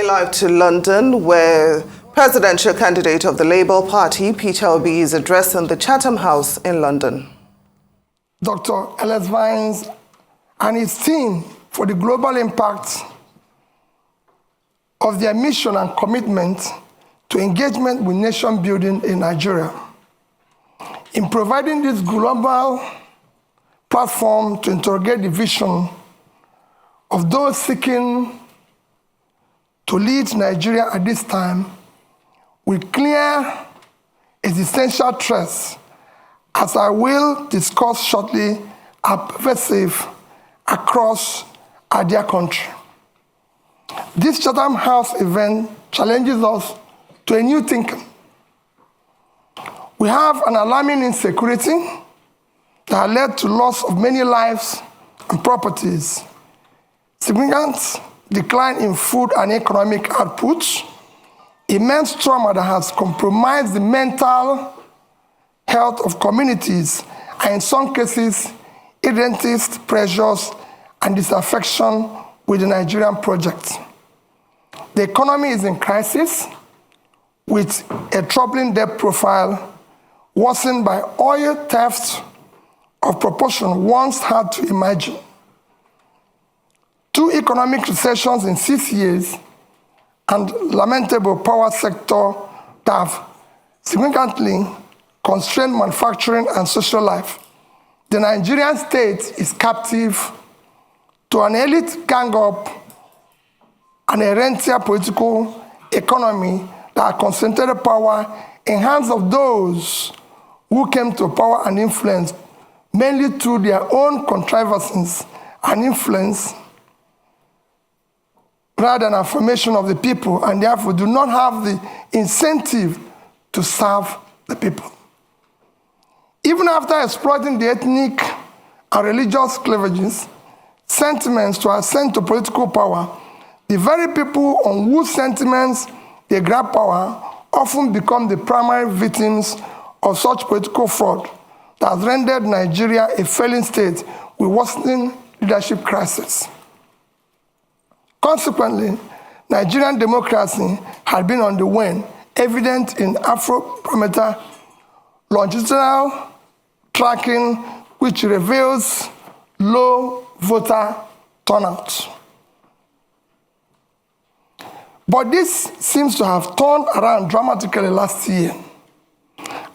going live to London, where presidential candidate of the Labour Party, Peter Obi, is addressing the Chatham House in London. Dr. Ellis Vines and his team for the global impact of their mission and commitment to engagement with nation building in Nigeria. In providing this global platform to interrogate the vision of those seeking to lead Nigeria at this time with clear existential threats, as I will discuss shortly, are pervasive across our dear country. This Chatham House event challenges us to a new thinking. We have an alarming insecurity that led to loss of many lives and properties, significant decline in food and economic output, immense trauma that has compromised the mental health of communities, and in some cases, irredented pressures and disaffection with the Nigerian project. The economy is in crisis, with a troubling debt profile worsened by oil theft of proportion once hard to imagine. 2 economic recessions in 6 years, and lamentable power sector that have significantly constrained manufacturing and social life. The Nigerian state is captive to an elite gang-up and a rentier political economy that concentrated power in hands of those who came to power and influence mainly through their own contrivances and influence rather than affirmation of the people, and therefore do not have the incentive to serve the people. Even after exploiting the ethnic and religious cleavages, sentiments to ascend to political power, the very people on whose sentiments they grab power often become the primary victims of such political fraud that has rendered Nigeria a failing state with worsening leadership crisis. Consequently, Nigerian democracy had been on the wane, evident in Afrobarometer longitudinal tracking, which reveals low voter turnout. But this seems to have turned around dramatically last year,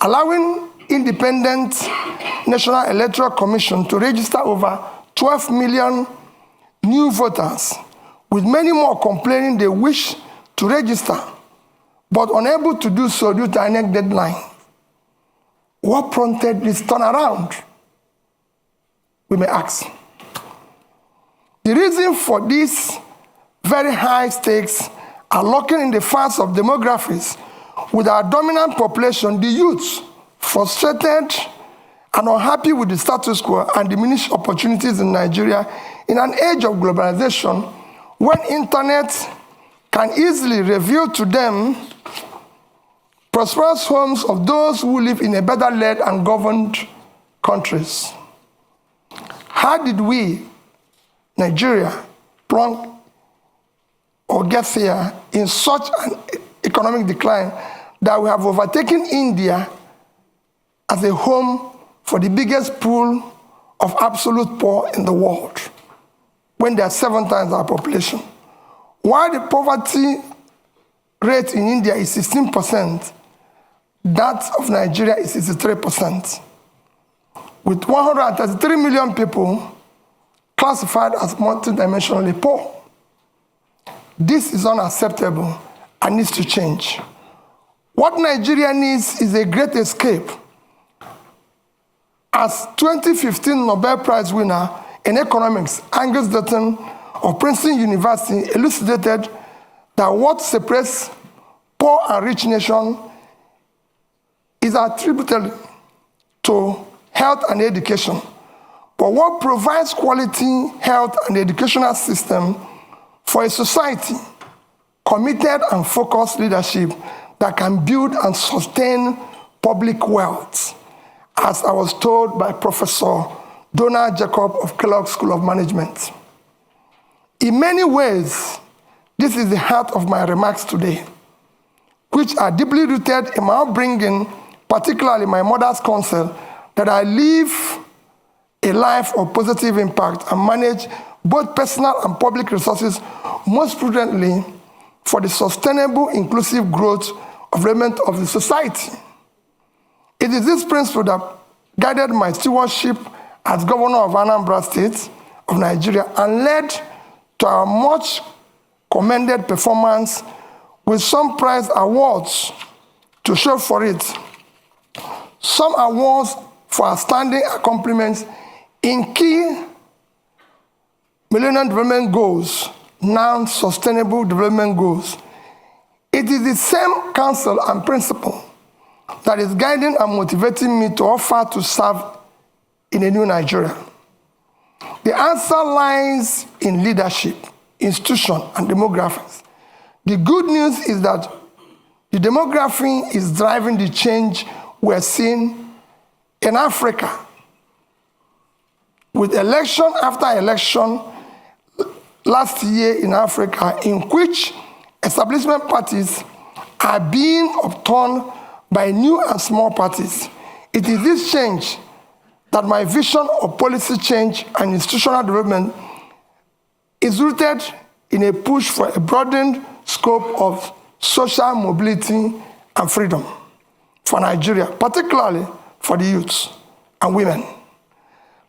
allowing independent National Electoral Commission to register over 12 million new voters, with many more complaining they wish to register, but unable to do so due to INEC deadline. What prompted this turnaround? We may ask. The reason for these very high stakes are lurking in the facts of demographics, with our dominant population, the youth, frustrated and unhappy with the status quo and diminished opportunities in Nigeria in an age of globalization, when internet can easily reveal to them prosperous homes of those who live in a better led and governed countries. How did we, Nigeria, plunk or get here in such an economic decline that we have overtaken India as a home for the biggest pool of absolute poor in the world, when they are 7 times our population? While the poverty rate in India is 16%, that of Nigeria is 63%, with 133 million people classified as multidimensionally poor. This is unacceptable and needs to change. What Nigeria needs is a great escape. As 2015 Nobel Prize winner in economics, Angus Deaton of Princeton University, elucidated that what separates poor and rich nations is attributable to health and education. But what provides quality health and educational system for a society committed and focused leadership that can build and sustain public wealth, as I was told by Professor Donald Jacob of Kellogg School of Management. In many ways, This is the heart of my remarks today, which are deeply rooted in my upbringing, particularly my mother's counsel, that I live a life of positive impact and manage both personal and public resources most prudently for the sustainable, inclusive growth of development of the society. It is this principle that guided my stewardship as governor of Anambra State of Nigeria and led to our much commended performance with some prize awards to show for it. Some awards for outstanding accomplishments in key Millennium Development Goals, now Sustainable Development Goals. It is the same counsel and principle that is guiding and motivating me to offer to serve in a new Nigeria. The answer lies in leadership, institution, and demographics. The good news is that the demography is driving the change we're seeing in Africa. With election after election last year in Africa, in which establishment parties are being upturned by new and small parties, it is this change that my vision of policy change and institutional development is rooted in a push for a broadened scope of social mobility and freedom for Nigeria, particularly for the youths and women.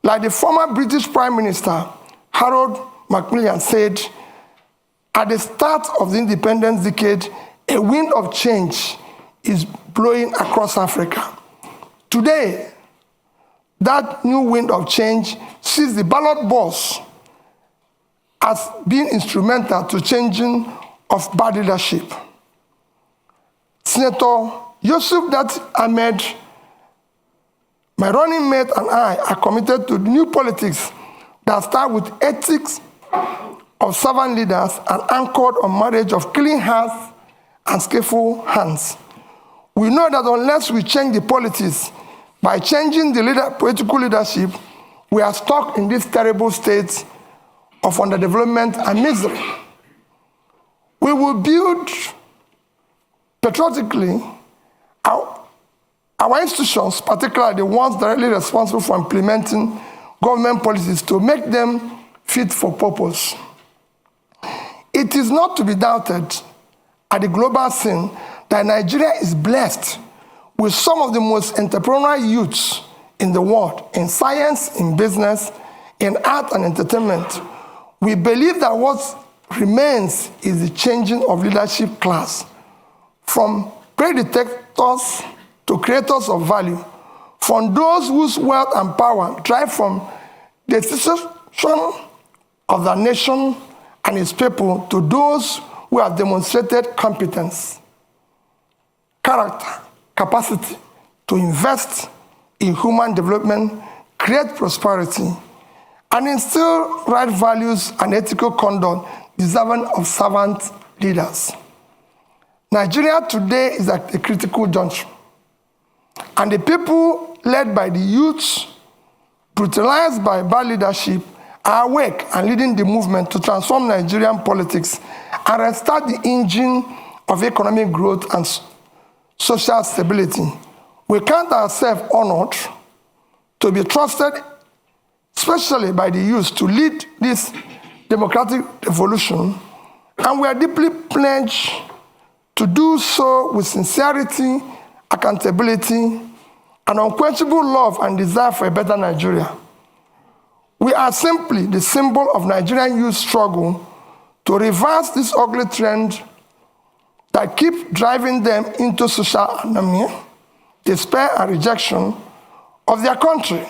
Like the former British Prime Minister, Harold Macmillan, said, at the start of the independence decade, a wind of change is blowing across Africa. Today, that new wind of change sees the ballot box as being instrumental to changing of bad leadership. Senator Yusuf Dat Ahmed, my running mate, and I are committed to new politics that start with ethics of servant leaders and anchored on marriage of clean hearts and skillful hands. We know that unless we change the politics by changing the political leadership, we are stuck in this terrible state of underdevelopment and misery. We will build patriotically our institutions, particularly the ones directly responsible for implementing government policies, to make them fit for purpose. It is not to be doubted at the global scene that Nigeria is blessed with some of the most entrepreneurial youths in the world, in science, in business, in art and entertainment. We believe that what remains is the changing of leadership class from predictators to creators of value, from those whose wealth and power drive from the destruction of the nation and its people to those who have demonstrated competence, character, capacity to invest in human development, create prosperity, and instill right values and ethical conduct deserving of servant leaders. Nigeria today is at a critical juncture, and the people led by the youths, brutalized by bad leadership, are awake and leading the movement to transform Nigerian politics and restart the engine of economic growth and social stability. We count ourselves honored to be trusted, especially by the youth, to lead this democratic revolution, and we are deeply pledged to do so with sincerity, accountability, and unquenchable love and desire for a better Nigeria. We are simply the symbol of Nigerian youth struggle to reverse this ugly trend that keeps driving them into social anomia, despair, and rejection of their country.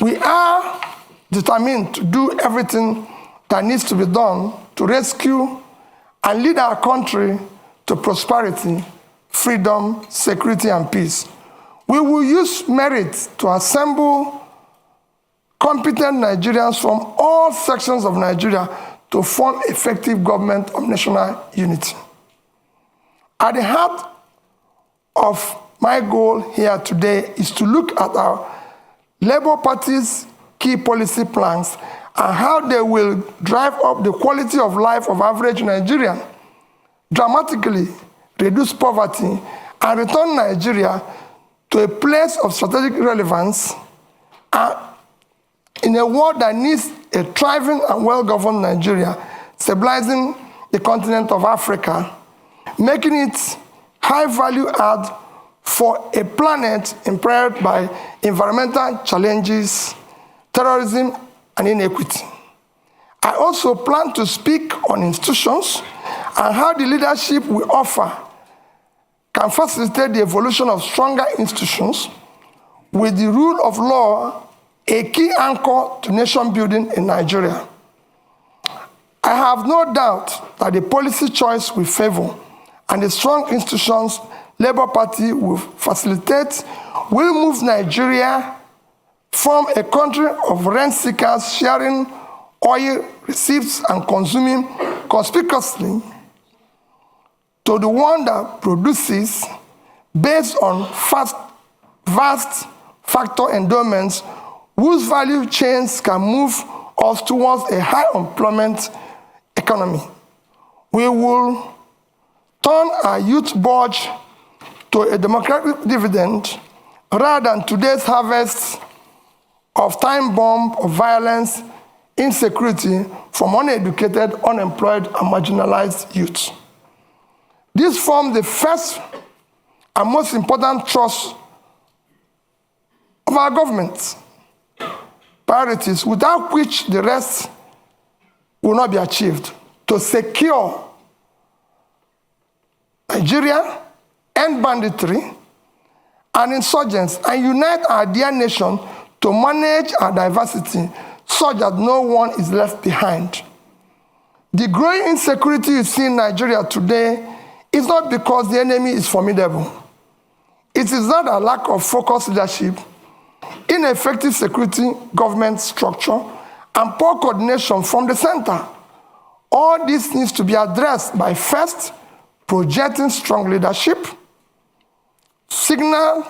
We are determined to do everything that needs to be done to rescue and lead our country to prosperity, freedom, security, and peace. We will use merit to assemble competent Nigerians from all sections of Nigeria to form effective government of national unity. At the heart of my goal here today is to look at our Labour Party's key policy plans and how they will drive up the quality of life of average Nigerian, dramatically reduce poverty, and return Nigeria to a place of strategic relevance in a world that needs a thriving and well-governed Nigeria, stabilizing the continent of Africa, making it high-value add for a planet impaired by environmental challenges, terrorism, and inequity. I also plan to speak on institutions and how the leadership we offer can facilitate the evolution of stronger institutions with the rule of law a key anchor to nation building in Nigeria. I have no doubt that the policy choice we favor and the strong institutions Labour Party will facilitate will move Nigeria from a country of rent seekers sharing oil receipts and consuming conspicuously to the one that produces based on vast factor endowments whose value chains can move us towards a high employment economy. We will turn our youth budge to a democratic dividend rather than today's harvest of time bomb of violence, insecurity from uneducated, unemployed, and marginalized youth. This forms the first and most important thrust of our government priorities, without which the rest will not be achieved, to secure Nigeria, end banditry and insurgents, and unite our dear nation to manage our diversity such that no one is left behind. The growing insecurity you see in Nigeria today is not because the enemy is formidable. It is not a lack of focused leadership, ineffective security government structure, and poor coordination from the center. All this needs to be addressed by first projecting strong leadership, signal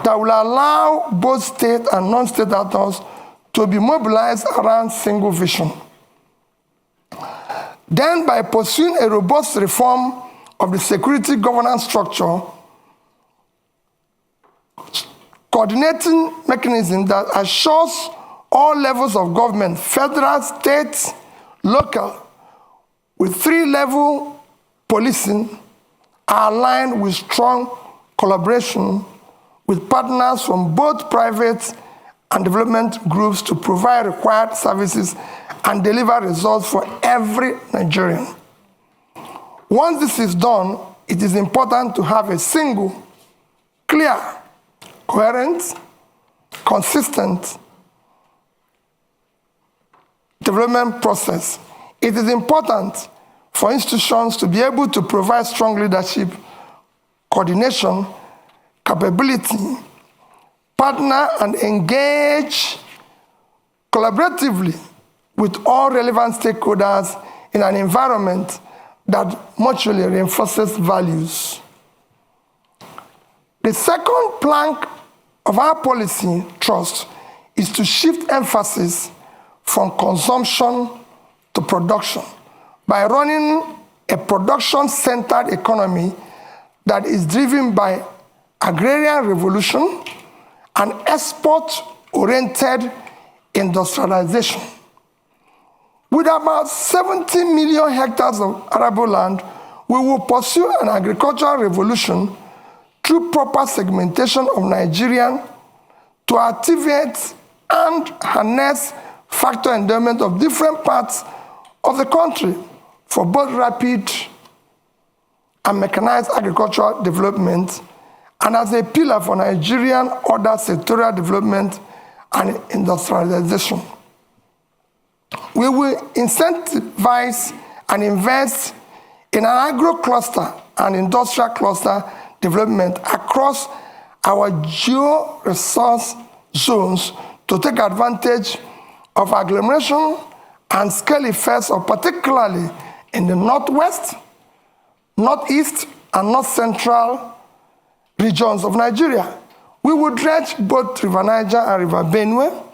that will allow both state and non-state actors to be mobilized around single vision. Then, by pursuing a robust reform of the security governance structure, coordinating mechanism that assures all levels of government, federal, state, local, with three-level policing are aligned with strong collaboration with partners from both private and development groups to provide required services and deliver results for every Nigerian. Once this is done, it is important to have a single, clear, coherent, consistent development process. It is important for institutions to be able to provide strong leadership, coordination, capability, partner and engage collaboratively with all relevant stakeholders in an environment that mutually reinforces values. The second plank of our policy thrust is to shift emphasis from consumption to production by running a production-centered economy that is driven by agrarian revolution and export-oriented industrialization. With about 70 million hectares of arable land, we will pursue an agricultural revolution through proper segmentation of Nigerian to activate and harness factor endowment of different parts of the country for both rapid and mechanized agricultural development and as a pillar for Nigerian other sectorial development and industrialization. We will incentivize and invest in an agro-cluster and industrial cluster development across our geo-resource zones to take advantage of agglomeration and scale effects of particularly in the northwest, northeast, and north central regions of Nigeria. We will dredge both River Niger and River Benue,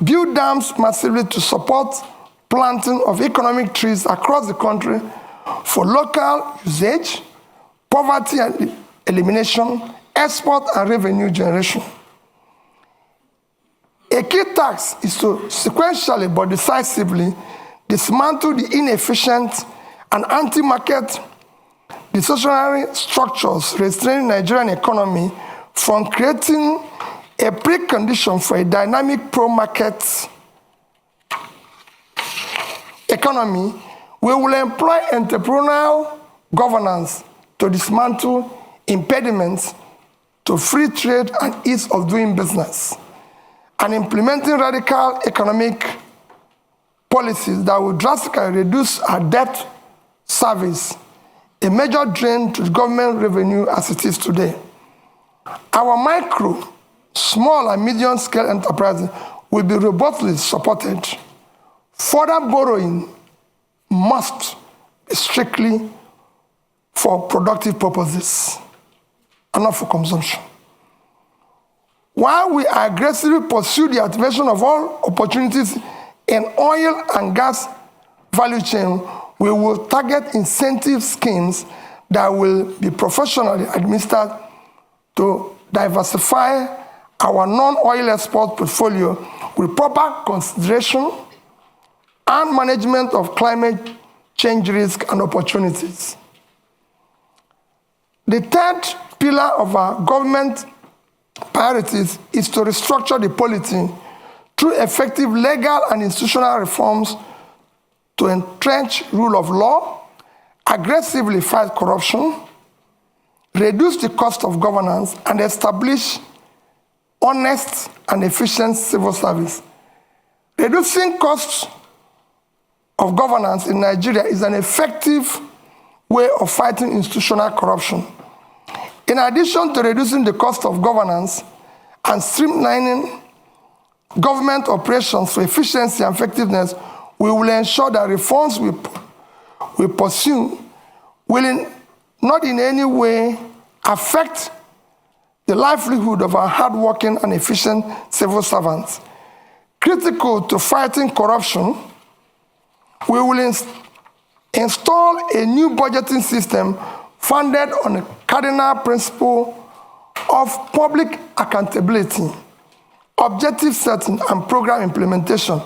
build dams massively to support planting of economic trees across the country for local usage, poverty elimination, export and revenue generation. A key task is to sequentially but decisively dismantle the inefficient and anti-market distortionary structures restraining the Nigerian economy from creating a precondition for a dynamic pro-market economy. We will employ entrepreneurial governance to dismantle impediments to free trade and ease of doing business, and implementing radical economic policies that will drastically reduce our debt service, a major drain to government revenue as it is today. Our micro, small and medium scale enterprises will be robustly supported. Further borrowing must be strictly for productive purposes and not for consumption. While we aggressively pursue the activation of all opportunities in oil and gas value chain, we will target incentive schemes that will be professionally administered to diversify our non-oil export portfolio with proper consideration and management of climate change risk and opportunities. The third pillar of our government priorities is to restructure the polity through effective legal and institutional reforms to entrench rule of law, aggressively fight corruption, reduce the cost of governance, and establish honest and efficient civil service. Reducing costs of governance in Nigeria is an effective way of fighting institutional corruption. In addition to reducing the cost of governance and streamlining government operations for efficiency and effectiveness, we will ensure that reforms we pursue will not in any way affect the livelihood of our hardworking and efficient civil servants. Critical to fighting corruption, we will install a new budgeting system founded on the cardinal principle of public accountability, objective setting, and program implementation.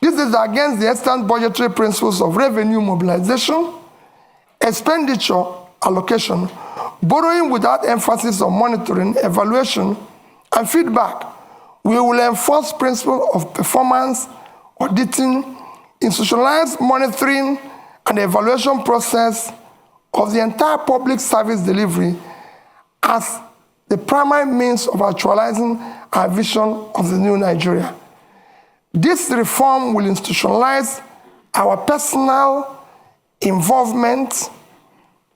This is against the extant budgetary principles of revenue mobilization, expenditure allocation, borrowing without emphasis on monitoring, evaluation, and feedback. We will enforce principles of performance, auditing, institutionalized monitoring, and evaluation process of the entire public service delivery as the primary means of actualizing our vision of the new Nigeria. This reform will institutionalize our personal involvement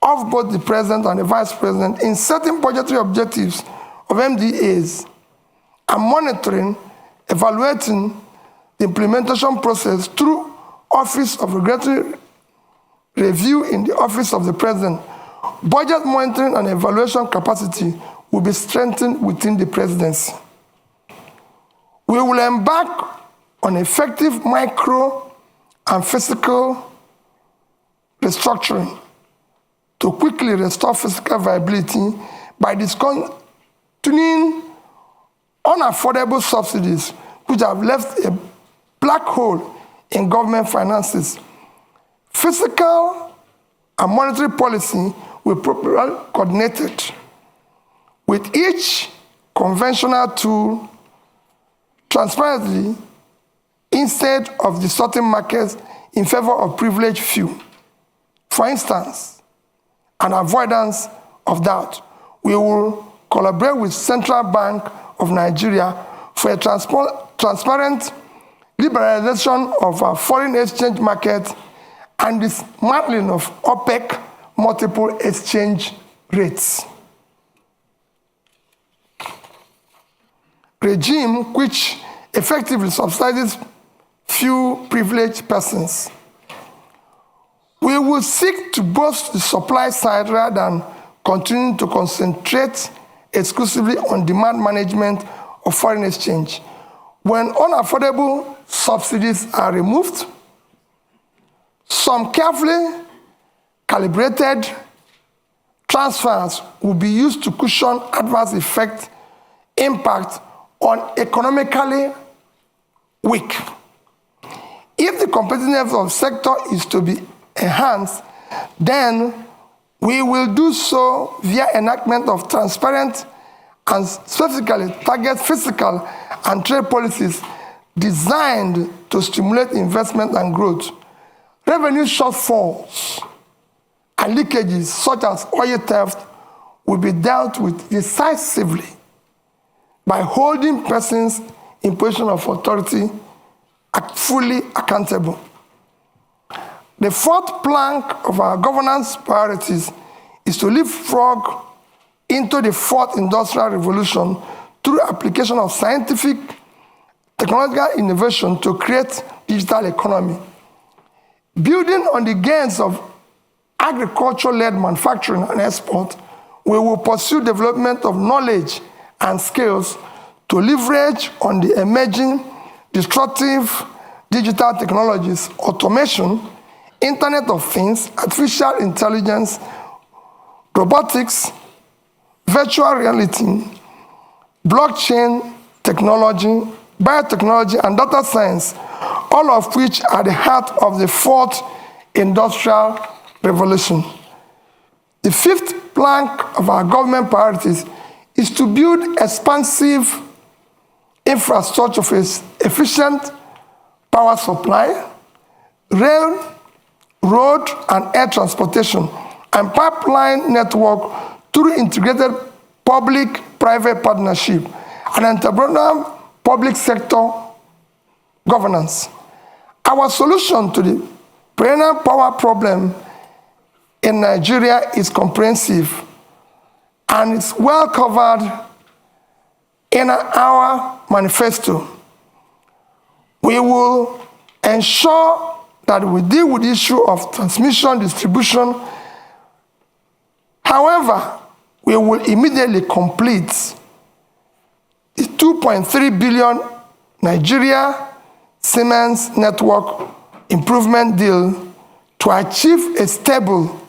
of both the president and the vice president in setting budgetary objectives of MDAs and monitoring, evaluating the implementation process through Office of Regulatory Review in the Office of the President. Budget monitoring and evaluation capacity will be strengthened within the presidency. We will embark on effective micro and physical restructuring to quickly restore physical viability by discontinuing unaffordable subsidies which have left a black hole in government finances. Fiscal and monetary policy will be properly coordinated with each conventional tool transparently instead of distorting markets in favor of privileged few. For instance, an avoidance of doubt, we will collaborate with Central Bank of Nigeria for a transparent liberalization of our foreign exchange market and dismantling of OPEC multiple exchange rates. Regime which effectively subsidizes few privileged persons. We will seek to boost the supply side rather than continue to concentrate exclusively on demand management of foreign exchange. when unaffordable subsidies are removed, some carefully calibrated transfers will be used to cushion adverse impact on economically weak. If the competitiveness of the sector is to be enhanced, then we will do so via enactment of transparent and specifically target fiscal and trade policies designed to stimulate investment and growth. Revenue shortfalls and leakages such as oil theft will be dealt with decisively by holding persons in position of authority fully accountable. The fourth plank of our governance priorities is to leapfrog into the fourth industrial revolution through application of scientific technological innovation to create digital economy. Building on the gains of agriculture-led manufacturing and export, we will pursue development of knowledge and skills to leverage on the emerging disruptive digital technologies, automation, Internet of Things, artificial intelligence, robotics, virtual reality, blockchain technology, biotechnology, and data science, all of which are the heart of the fourth industrial revolution. The fifth plank of our government priorities is to build expansive infrastructure for efficient power supply, rail, road and air transportation, and pipeline network through integrated public-private partnership and entrepreneurial public sector governance. Our solution to the perennial power problem in Nigeria is comprehensive and is well covered in our manifesto. We will ensure that we deal with the issue of transmission, distribution. However, we will immediately complete the 2.3 billion Nigeria Siemens network improvement deal to achieve a stable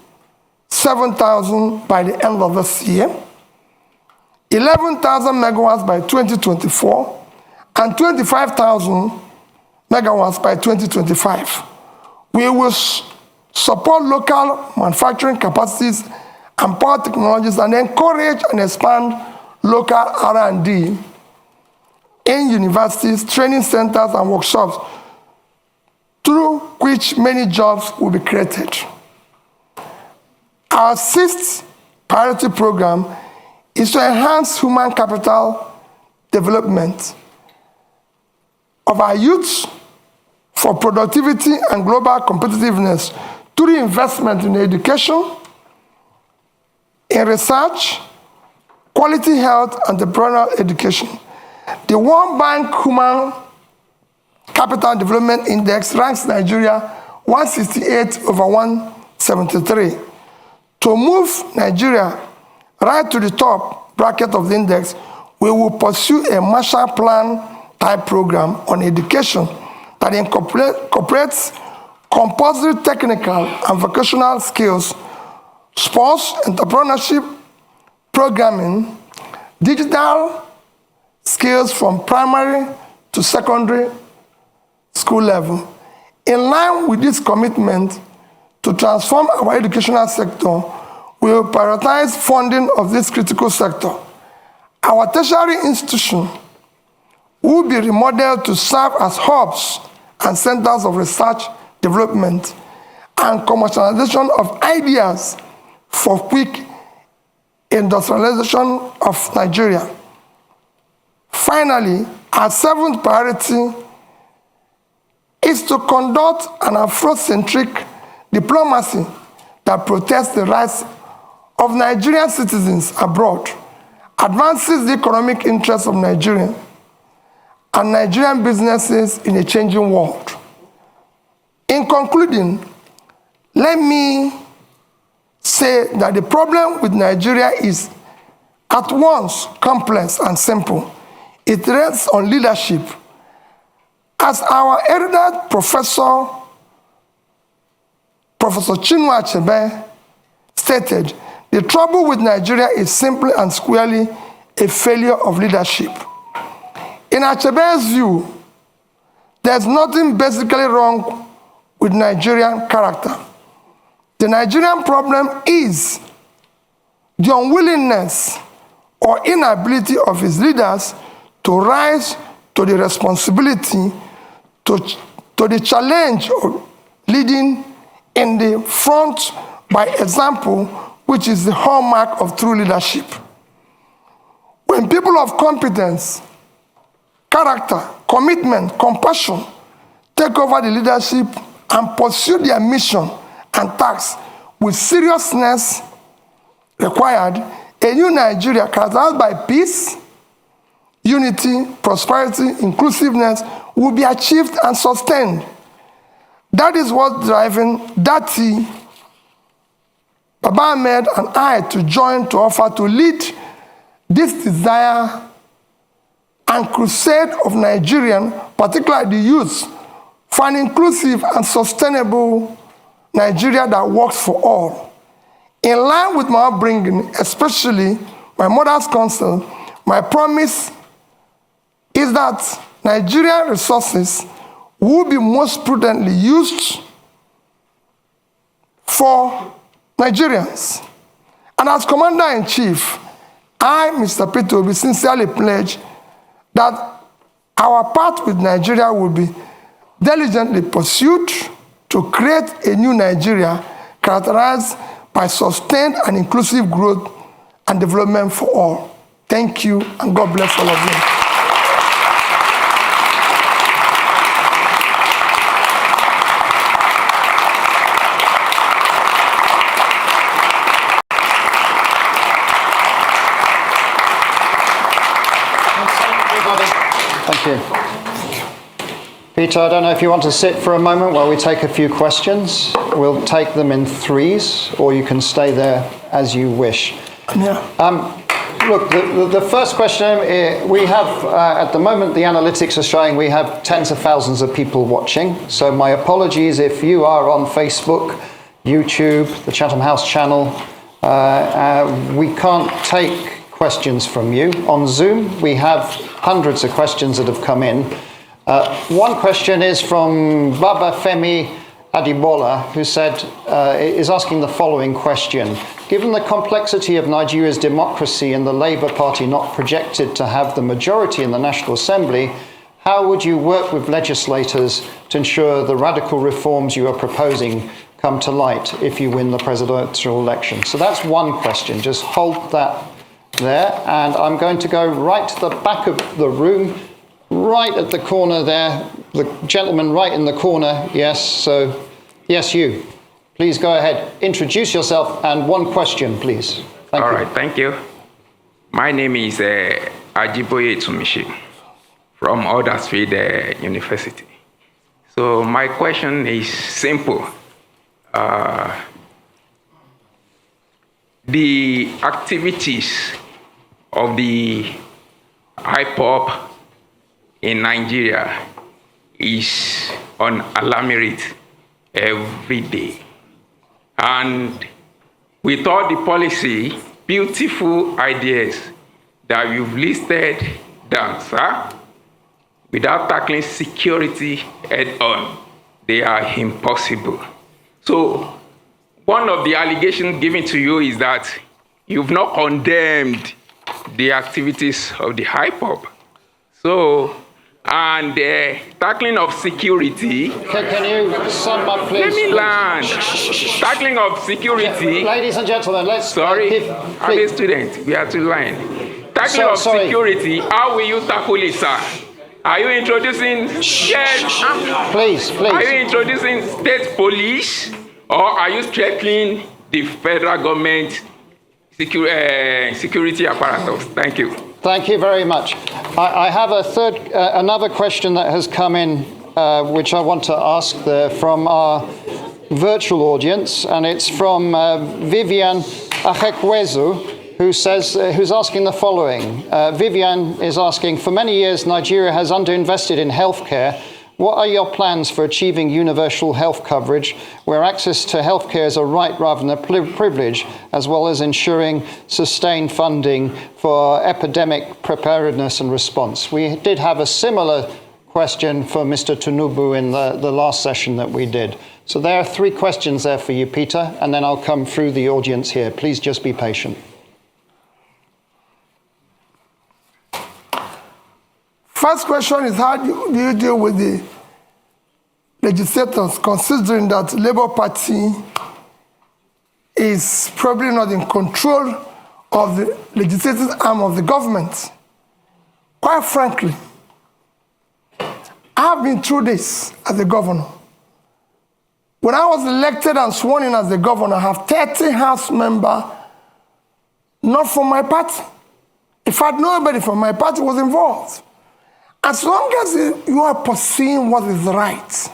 7,000 by the end of this year, 11,000 megawatts by 2024, and 25,000 megawatts by 2025. We will support local manufacturing capacities and power technologies and encourage and expand local R&D in universities, training centers, and workshops, through which many jobs will be created. Our sixth priority program is to enhance human capital development of our youth for productivity and global competitiveness through investment in education, in research, quality health, and entrepreneurial education. The World Bank Human Capital Development Index ranks Nigeria 168 over 173. To move Nigeria right to the top bracket of the index, we will pursue a Marshall Plan type program on education that incorporates compulsory technical and vocational skills, sports, entrepreneurship, programming, digital skills from primary to secondary school level. In line with this commitment to transform our educational sector, we will prioritize funding of this critical sector. Our tertiary institution will be remodeled to serve as hubs and centers of research, development, and commercialization of ideas for quick industrialization of Nigeria. Finally, our seventh priority is to conduct an Afrocentric diplomacy that protects the rights of Nigerian citizens abroad, advances the economic interests of Nigeria and Nigerian businesses in a changing world. In concluding, let me say that the problem with Nigeria is at once complex and simple. It rests on leadership As our erudite Professor Chinua Achebe stated, the trouble with Nigeria is simply and squarely a failure of leadership. In Achebe's view, there's nothing basically wrong with Nigerian character. The Nigerian problem is the unwillingness or inability of its leaders to rise to the responsibility, to the challenge of leading in the front by example, which is the hallmark of true leadership. When people of competence, character, commitment, compassion take over the leadership and pursue their mission and tasks with seriousness required, a new Nigeria characterized by peace, unity, prosperity, inclusiveness will be achieved and sustained. That is what's driving Dati, Baba Ahmed, and I to join to offer to lead this desire and crusade of Nigerian, particularly the youth, for an inclusive and sustainable Nigeria that works for all. In line with my upbringing, especially my mother's counsel, my promise is that Nigerian resources will be most prudently used for Nigerians. And as Commander-in-Chief, I, Mr. Peter, will be sincerely pledged that our path with Nigeria will be diligently pursued to create a new Nigeria characterized by sustained and inclusive growth and development for all. Thank you, and God bless all of you. Thank you. Peter, I don't know if you want to sit for a moment while we take a few questions. We'll take them in threes, or you can stay there as you wish. Yeah. Look, the first question, we have, at the moment, the analytics are showing we have tens of thousands of people watching. So my apologies if you are on Facebook, YouTube, the Chatham House channel. We can't take questions from you. On Zoom, we have hundreds of questions that have come in. One question is from Baba Femi Adibola, who is asking the following question. Given the complexity of Nigeria's democracy and the Labour Party not projected to have the majority in the National Assembly, how would you work with legislators to ensure the radical reforms you are proposing come to light if you win the presidential election? So that's one question. Just hold that there. And I'm going to go right to the back of the room, right at the corner there. The gentleman right in the corner. Yes, so yes, you. Please go ahead. Introduce yourself and one question, please. Thank you. All right, thank you. My name is Ajiboye Tsumishi from Huddersfield University. So my question is simple. The activities of the hip-hop in Nigeria is on alarming rate every day. And with all the policy, beautiful ideas that you've listed down, sir, without tackling security head-on, they are impossible. So one of the allegations given to you is that you've not condemned the activities of the hip-hop. So, and tackling of security. Can you sum up, please? Let me land. Tackling of security. Ladies and gentlemen, let's. Sorry, I'm a student. We are to line. Tackling of security. How will you tackle it, sir? Are you introducing? Yes. Please. Are you introducing state police, or are you strengthening the federal government security apparatus? Thank you. Thank you very much. I have another question that has come in, which I want to ask from our virtual audience, and it's from Vivian Achekwezu, who's asking the following. Vivian is asking, for many years, Nigeria has underinvested in healthcare, What are your plans for achieving universal health coverage, where access to healthcare is a right rather than a privilege, as well as ensuring sustained funding for epidemic preparedness and response? We did have a similar question for Mr. Tinubu in the last session that we did. So there are 3 questions there for you, Peter, and then I'll come through the audience here. Please just be patient. First question is, how do you deal with the legislators, considering that Labour Party is probably not in control of the legislative arm of the government? Quite frankly, I have been through this as a governor. When I was elected and sworn in as the governor, I have 30 House members not from my party. In fact, nobody from my party was involved. As long as you are pursuing what is right,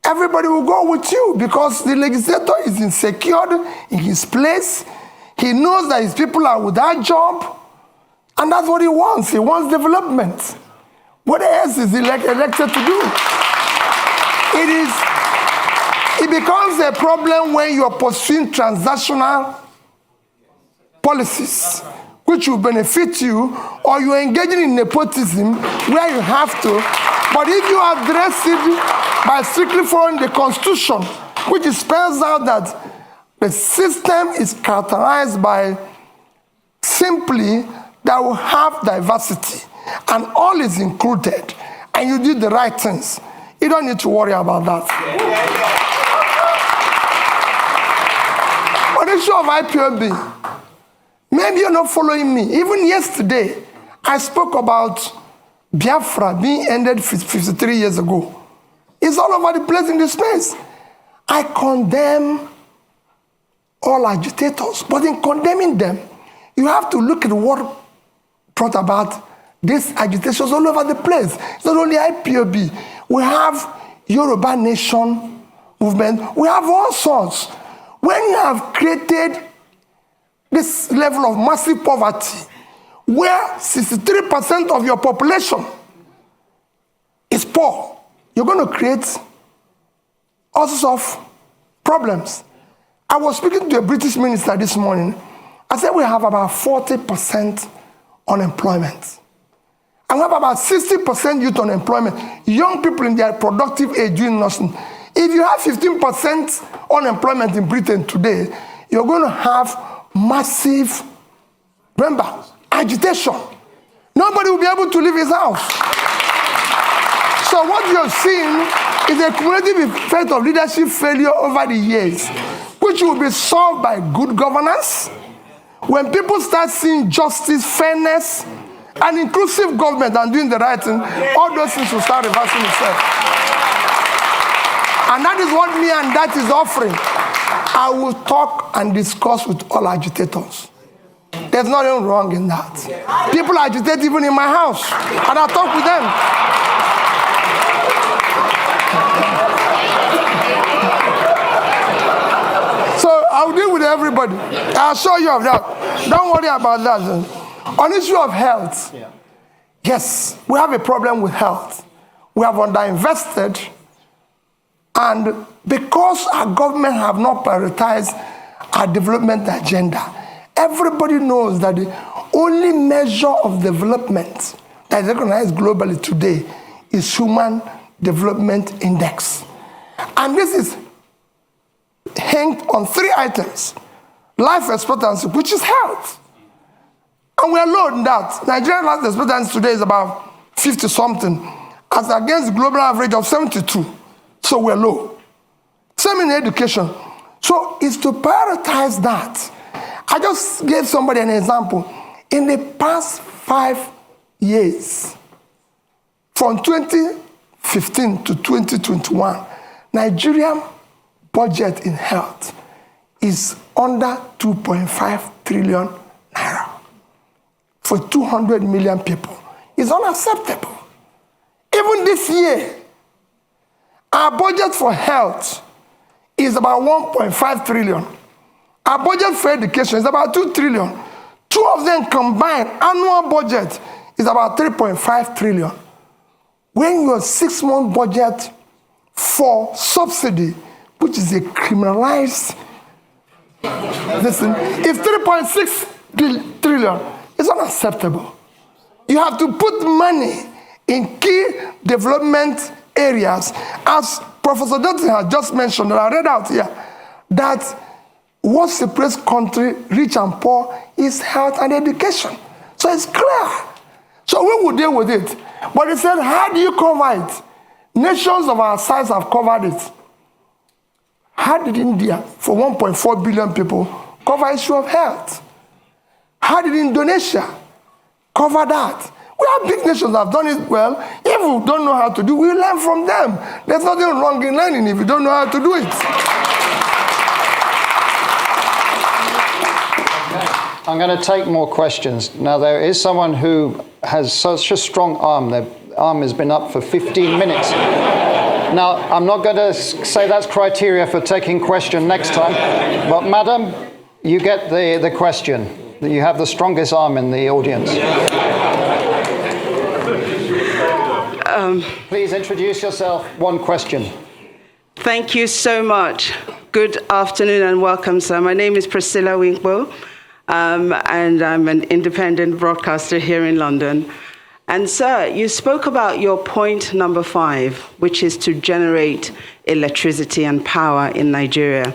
everybody will go with you, because the legislator is insecure in his place. He knows that his people are without job, and that's what he wants. He wants development. What else is he elected to do? It becomes a problem when you are pursuing transactional policies which will benefit you, or you are engaging in nepotism where you have to. But if you address it by strictly following the Constitution, which spells out that the system is characterized by simply that we have diversity and all is included, and you did the right things, you don't need to worry about that. On the issue of IPOB, maybe you're not following me. Even yesterday, I spoke about Biafra being ended 53 years ago. It's all over the place in the space. I condemn all agitators, but in condemning them, you have to look at what brought about these agitations all over the place. It's not only IPOB. We have Yoruba Nation movement. We have all sorts. When you have created this level of massive poverty, where 63% of your population is poor, you're going to create all sorts of problems. I was speaking to a British minister this morning. I said we have about 40% unemployment. And we have about 60% youth unemployment, young people in their productive age doing nothing. If you have 15% unemployment in Britain today, you're going to have massive, remember, agitation. Nobody will be able to leave his house. So what you're seeing is a cumulative effect of leadership failure over the years, which will be solved by good governance. When people start seeing justice, fairness, and inclusive government and doing the right thing, all those things will start reversing itself. And that is what me and that is offering. I will talk and discuss with all agitators. There's nothing wrong in that. People agitate even in my house, and I talk with them. So I'll deal with everybody. I'll show you of that. Don't worry about that. On the issue of health, yes, we have a problem with health. We have underinvested, and because our government have not prioritized our development agenda, everybody knows that the only measure of development that is recognized globally today is Human Development Index. And this is hinged on 3 items: life expectancy, which is health. And we are low in that. Nigerian life expectancy today is about 50-something, as against the global average of 72. So we're low. Same in education. So it's to prioritize that. I just gave somebody an example. In the past 5 years, from 2015 to 2021, Nigerian budget in health is under 2.5 trillion naira. For 200 million people. It's unacceptable. Even this year, our budget for health is about 1.5 trillion. Our budget for education is about 2 trillion. 2 of them combined, annual budget is about 3.5 trillion. when your 6-month budget for subsidy, which is a criminalized listen, if 3.6 trillion is unacceptable, you have to put money in key development areas, as Professor Dutton has just mentioned, and I read out here, that what separates country, rich and poor, is health and education. So it's clear. So we will deal with it. But he said, how do you cover it? Nations of our size have covered it. How did India, for 1.4 billion people, cover issue of health? How did Indonesia cover that? We have big nations that have done it well. If we don't know how to do, we learn from them. There's nothing wrong in learning if you don't know how to do it. I'm going to take more questions. Now, there is someone who has such a strong arm. Their arm has been up for 15 minutes. Now, I'm not going to say that's criteria for taking question next time, but madam, you get the question. You have the strongest arm in the audience. Please introduce yourself. One question. Thank you so much. Good afternoon and welcome, sir. My name is Priscilla Winkbo, and I'm an independent broadcaster here in London. And sir, you spoke about your point number 5, which is to generate electricity and power in Nigeria.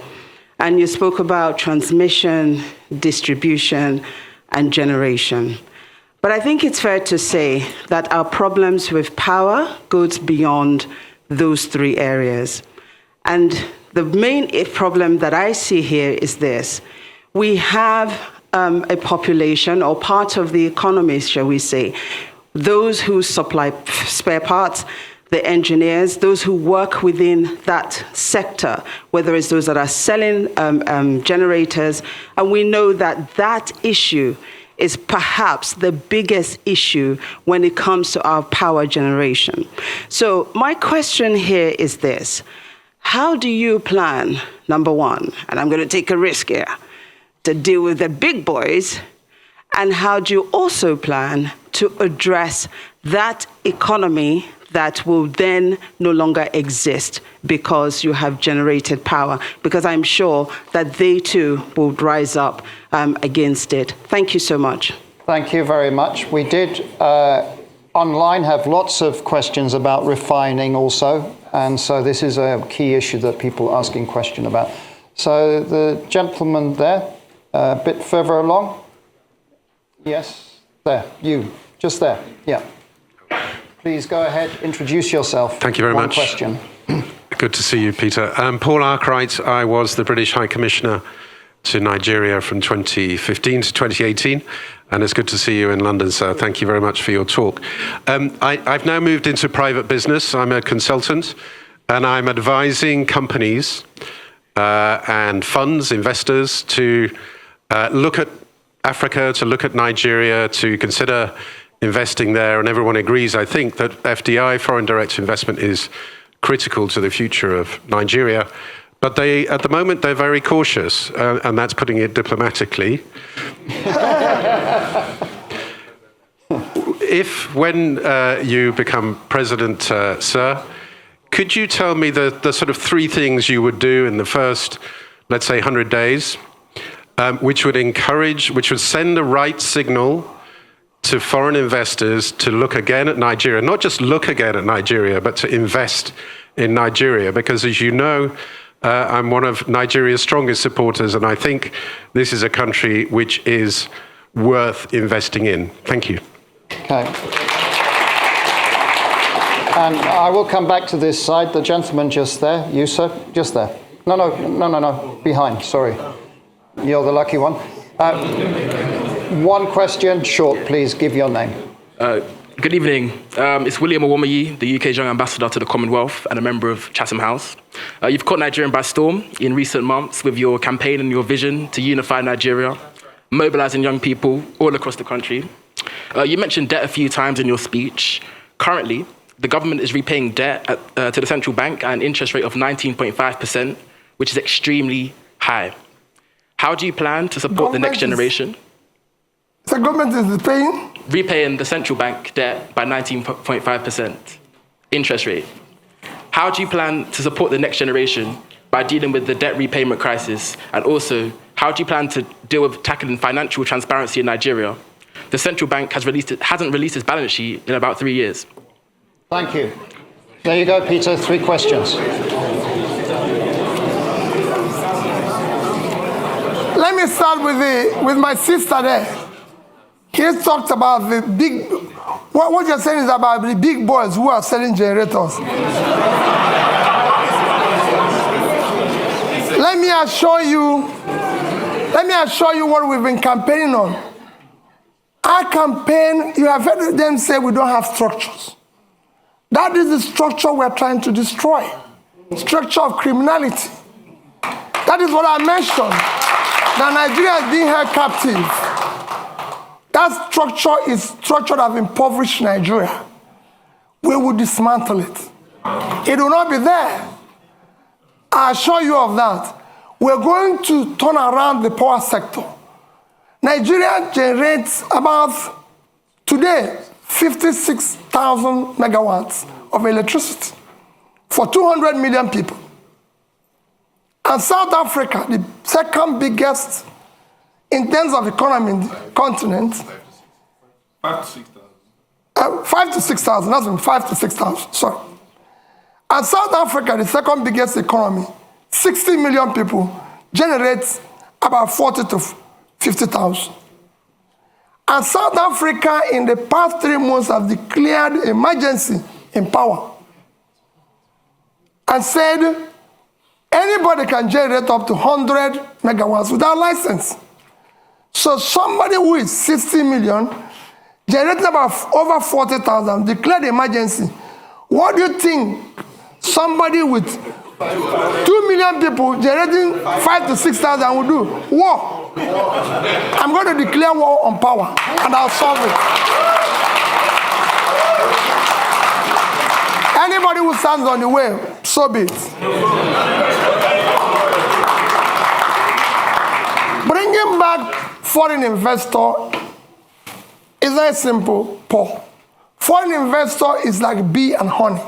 And you spoke about transmission, distribution, and generation. But I think it's fair to say that our problems with power goes beyond those 3 areas. And the main problem that I see here is this. We have a population, or part of the economy, shall we say, those who supply spare parts, the engineers, those who work within that sector, whether it's those that are selling generators, and we know that that issue is perhaps the biggest issue when it comes to our power generation. So my question here is this. How do you plan, number 1, and I'm going to take a risk here, to deal with the big boys, and how do you also plan to address that economy that will then no longer exist because you have generated power? Because I'm sure that they too will rise up against it. Thank you so much. Thank you very much. We did online have lots of questions about refining also, and so this is a key issue that people are asking question about. So the gentleman there, a bit further along. Yes, there, you, just there, yeah. Please go ahead, introduce yourself. Thank you very much. One question. Good to see you, Peter. Paul Arkwright. I was the British High Commissioner to Nigeria from 2015 to 2018, and it's good to see you in London, sir. Thank you very much for your talk. I've now moved into private business. I'm a consultant, and I'm advising companies and funds, investors, to look at Africa, to look at Nigeria, to consider investing there, and everyone agrees, I think, that FDI, foreign direct investment, is critical to the future of Nigeria. But at the moment, they're very cautious, and that's putting it diplomatically. When you become president, sir, could you tell me the sort of 3 things you would do in the first, let's say, 100 days, which would send the right signal to foreign investors to look again at Nigeria, not just look again at Nigeria, but to invest in Nigeria? Because as you know, I'm one of Nigeria's strongest supporters, and I think this is a country which is worth investing in. Thank you. Okay. And I will come back to this side. The gentleman just there. You, sir? Just there. No. Behind, sorry. You're the lucky one. One question, short, please. Give your name. Good evening. It's William Owomayi, the UK's Young Ambassador to the Commonwealth and a member of Chatham House. You've caught Nigeria by storm in recent months with your campaign and your vision to unify Nigeria, mobilizing young people all across the country. You mentioned debt a few times in your speech. Currently, the government is repaying debt to the central bank at an interest rate of 19.5%, which is extremely high. How do you plan to support the next generation? The government is paying? Repaying the central bank debt by 19.5%. interest rate. How do you plan to support the next generation by dealing with the debt repayment crisis? And also, how do you plan to deal with tackling financial transparency in Nigeria? The central bank hasn't released its balance sheet in about 3 years. Thank you. There you go, Peter. 3 questions. Let me start with my sister there. He talked about the big, what you're saying is about the big boys who are selling generators. Let me assure you what we've been campaigning on. Our campaign, you have heard them say we don't have structures. That is the structure we're trying to destroy. Structure of criminality. That is what I mentioned. That Nigeria is being held captive. That structure is structure that have impoverished Nigeria. We will dismantle it. It will not be there. I assure you of that. We're going to turn around the power sector. Nigeria generates about, today, 56,000 megawatts of electricity for 200 million people. And South Africa, the second biggest in terms of economy in the continent, 5 to 6,000, that's 5 to 6,000, sorry. And South Africa, the second biggest economy, 60 million people, generates about 40 to 50,000. And South Africa, in the past 3 months, have declared emergency in power and said anybody can generate up to 100 megawatts without license. So somebody who is 60 million, generating about over 40,000, declared emergency. What do you think somebody with 2 million people generating 5 to 6,000 will do? War. I'm going to declare war on power, and I'll solve it. Anybody who stands on the way, so be it. Bringing back foreign investor is very simple, Paul. Foreign investor is like bee and honey.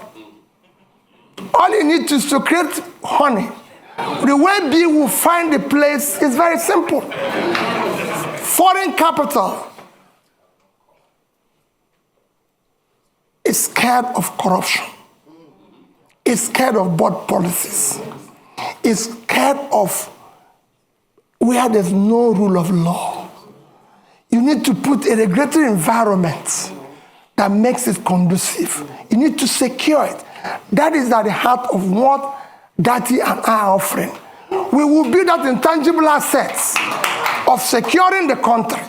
All you need is to create honey. The way bee will find the place is very simple. Foreign capital is scared of corruption. It's scared of bad policies. It's scared of where there's no rule of law. You need to put a regulatory environment that makes it conducive. You need to secure it. That is at the heart of what Dati and I are offering. We will build that intangible assets of securing the country,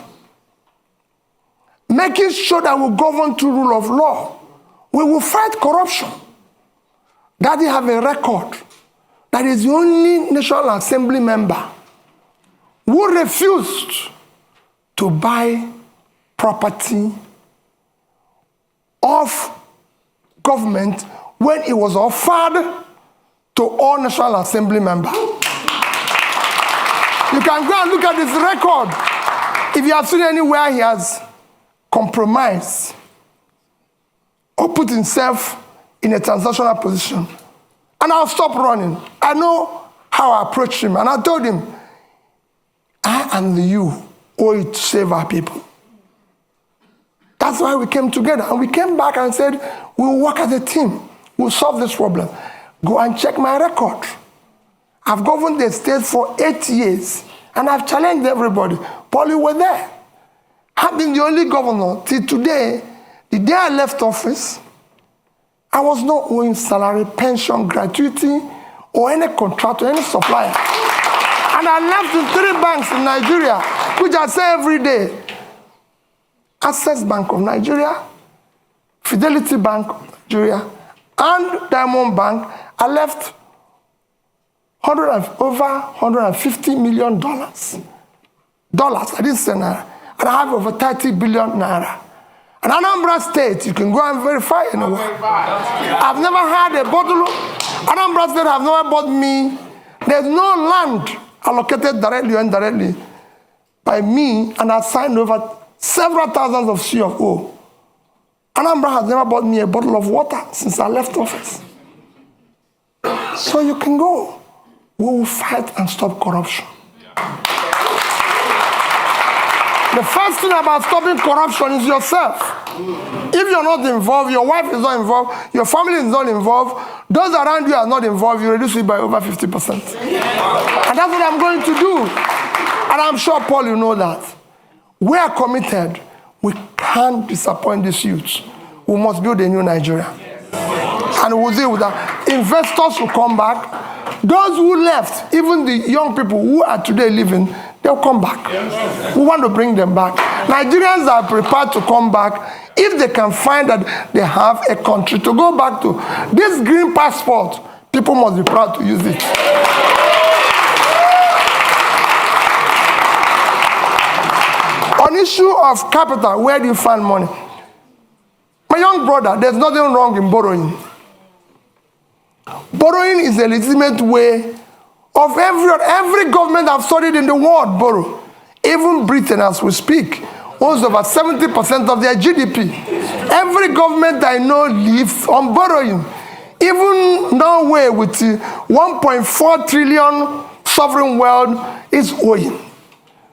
making sure that we govern to rule of law. We will fight corruption. Dati have a record that is the only National Assembly member who refused to buy property of government when it was offered to all National Assembly members. You can go and look at his record. If you have seen anywhere he has compromised or put himself in a transactional position. And I'll stop running. I know how I approached him. And I told him, I and you owe it to save our people. That's why we came together. And we came back and said, we'll work as a team. We'll solve this problem. Go and check my record. I've governed the state for 8 years. And I've challenged everybody. Paul, you were there. I've been the only governor till today. The day I left office, I was not owing salary, pension, gratuity, or any contract or any supplier. And I left in 3 banks in Nigeria, which I say every day. Access Bank of Nigeria, Fidelity Bank of Nigeria, and Diamond Bank. I left over $150 million. I didn't say naira. And I have over 30 billion naira. And Anambra State, you can go and verify anywhere. I've never had a bottle. Anambra State have never bought me. There's no land allocated directly or indirectly by me, and I signed over several thousands of C of O Anambra has never bought me a bottle of water since I left office. So you can go. We will fight and stop corruption. The first thing about stopping corruption is yourself. If you're not involved, your wife is not involved, your family is not involved, those around you are not involved, you reduce it by over 50%. And that's what I'm going to do. And I'm sure, Paul, you know that. We are committed. We can't disappoint these youths. We must build a new Nigeria. And we'll deal with that. Investors will come back. Those who left, even the young people who are today living, they'll come back. We want to bring them back. Nigerians are prepared to come back if they can find that they have a country to go back to. This green passport, people must be proud to use it. On issue of capital, where do you find money? My young brother, there's nothing wrong in borrowing. Borrowing is a legitimate way of every government I've studied in the world borrow. Even Britain, as we speak, owns over 70% of their GDP. Every government I know lives on borrowing. Even Norway, with 1.4 trillion sovereign wealth, is owing.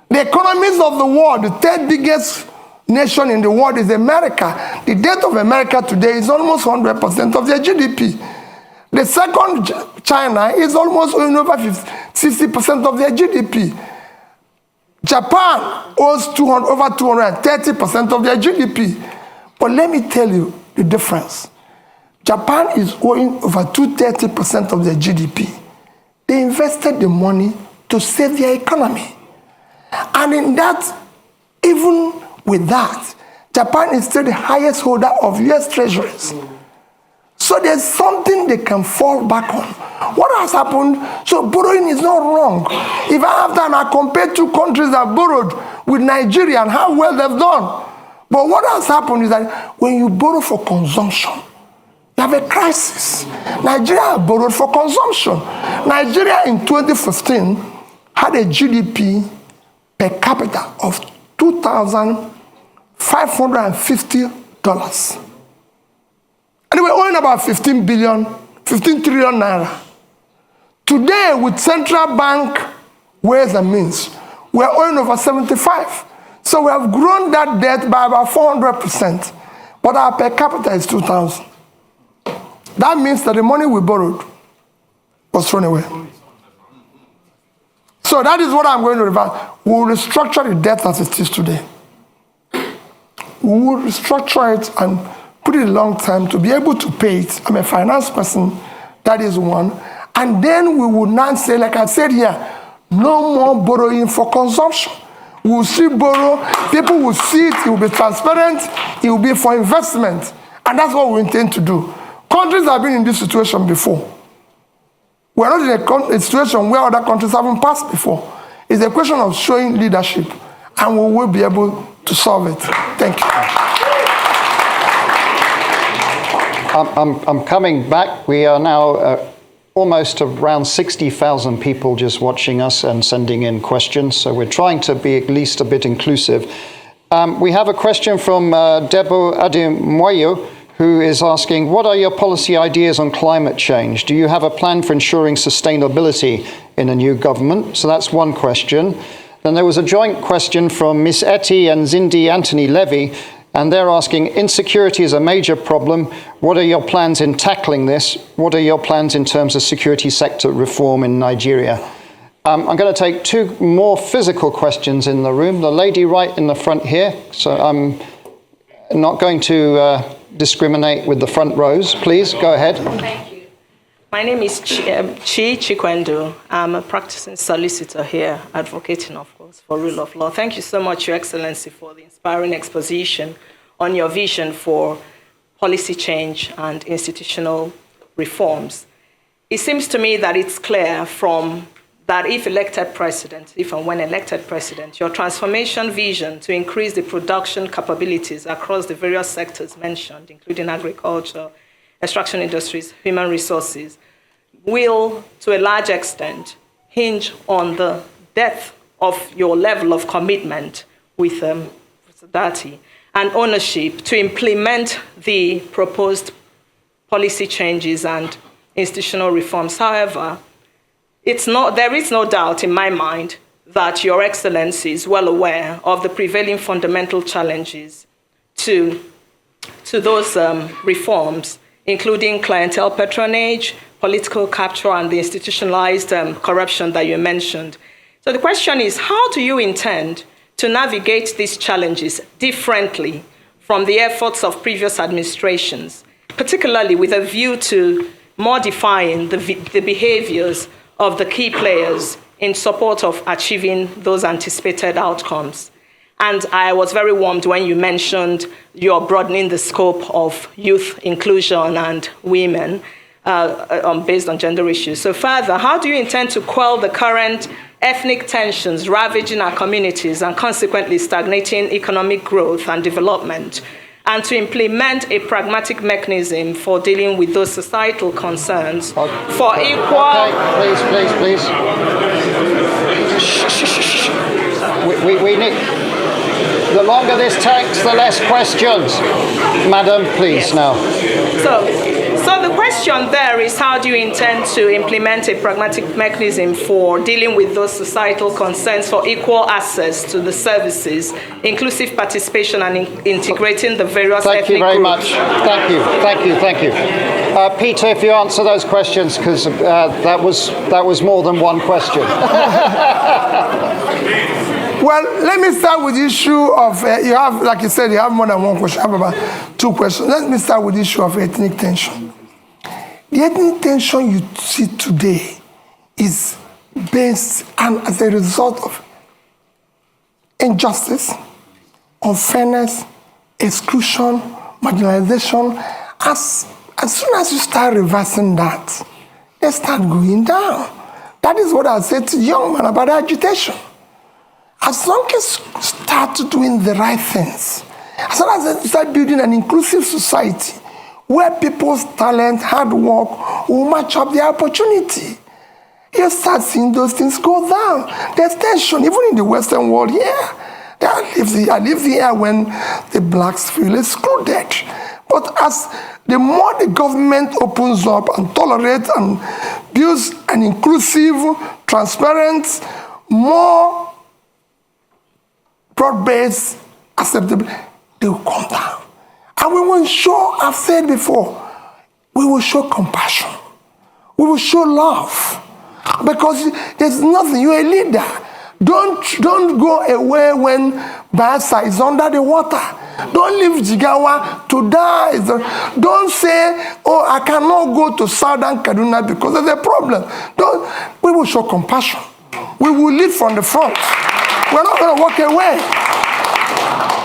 The economies of the world, the third biggest nation in the world is America. The debt of America today is almost 100% of their GDP. The second, China, is almost owing over 60% of their GDP. Japan owes over 230% of their GDP. But let me tell you the difference. Japan is owing over 230% of their GDP. They invested the money to save their economy. And in that, even with that, Japan is still the highest holder of US treasuries. So there's something they can fall back on. What has happened? So borrowing is not wrong. If I have done, I compare two countries that borrowed with Nigeria and how well they've done. But what has happened is that when you borrow for consumption, you have a crisis. Nigeria borrowed for consumption. Nigeria in 2015 had a GDP per capita of $2,550. And they were owing about 15 trillion naira. Today, with central bank ways and means, we're owing over 75. So we have grown that debt by about 400%. But our per capita is 2,000. That means that the money we borrowed was thrown away. So that is what I'm going to reverse. We will restructure the debt as it is today. We will restructure it and put it a long time to be able to pay it. I'm a finance person, that is one. And then we will not say, like I said here, no more borrowing for consumption. We will still borrow, people will see it, it will be transparent, it will be for investment. And that's what we intend to do. Countries have been in this situation before. We're not in a situation where other countries haven't passed before. It's a question of showing leadership, and we will be able to solve it. Thank you. I'm coming back. We are now almost around 60,000 people just watching us and sending in questions. So we're trying to be at least a bit inclusive. We have a question from Debo Ademoyo, who is asking, what are your policy ideas on climate change? Do you have a plan for ensuring sustainability in a new government? So that's one question. Then there was a joint question from Miss Etty and Zindi Anthony Levy, and they're asking, insecurity is a major problem. What are your plans in tackling this? What are your plans in terms of security sector reform in Nigeria? I'm going to take two more physical questions in the room. The lady right in the front here. So I'm not going to discriminate with the front rows. Please, go ahead. Thank you. My name is Chi Chikwendo. I'm a practicing solicitor here, advocating, of course, for rule of law. Thank you so much, Your Excellency, for the inspiring exposition on your vision for policy change and institutional reforms. It seems to me that it's clear from that if elected president, if and when elected president, your transformation vision to increase the production capabilities across the various sectors mentioned, including agriculture, extraction industries, human resources, will, to a large extent, hinge on the depth of your level of commitment with Dati. and ownership to implement the proposed policy changes and institutional reforms. However, there is no doubt in my mind that Your Excellency is well aware of the prevailing fundamental challenges to those reforms, including clientele patronage, political capture, and the institutionalized corruption that you mentioned. So the question is, how do you intend to navigate these challenges differently from the efforts of previous administrations, particularly with a view to modifying the behaviors of the key players in support of achieving those anticipated outcomes? And I was very warmed when you mentioned you're broadening the scope of youth inclusion and women based on gender issues. So further, how do you intend to quell the current ethnic tensions ravaging our communities and consequently stagnating economic growth and development, and to implement a pragmatic mechanism for dealing with those societal concerns for equal... Okay, please. We need... The longer this takes, the less questions. Madam, please, yes. Now. So the question there is, how do you intend to implement a pragmatic mechanism for dealing with those societal concerns for equal access to the services, inclusive participation, and integrating the various ethnic groups? Thank you very much. Thank you. Peter, if you answer those questions, because that was more than one question. Well, let me start with the issue of, you have, like you said, you have more than one question. I have about 2 questions. Let me start with the issue of ethnic tension. The ethnic tension you see today is based and as a result of injustice, unfairness, exclusion, marginalization. As soon as you start reversing that, they start going down. That is what I said to young man about agitation. As long as you start doing the right things, as long as you start building an inclusive society where people's talent, hard work will match up their opportunity, you start seeing those things go down. There's tension, even in the Western world here. I lived here when the blacks feel excluded. But as the more the government opens up and tolerates and builds an inclusive, transparent, more broad-based, acceptable, they will come down. And we will show, I've said before, we will show compassion. We will show love. Because there's nothing, you're a leader. Don't go away when Bayelsa is under the water. Don't leave Jigawa to die. Don't say, oh, I cannot go to Southern Kaduna because there's a problem. We will show compassion. We will lead from the front. We're not going to walk away.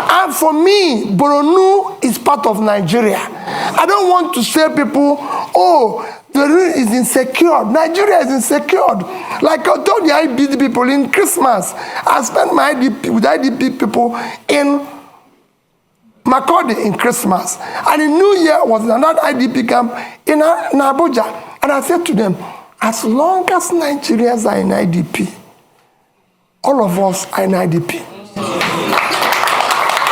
And for me, Borno is part of Nigeria. I don't want to say people, oh, the region is insecure. Nigeria is insecure. Like I told the IDP people in Christmas, I spent my IDP with IDP people in Makurdi in Christmas. And in New Year was another IDP camp in Abuja. And I said to them, as long as Nigerians are in IDP, all of us are in IDP.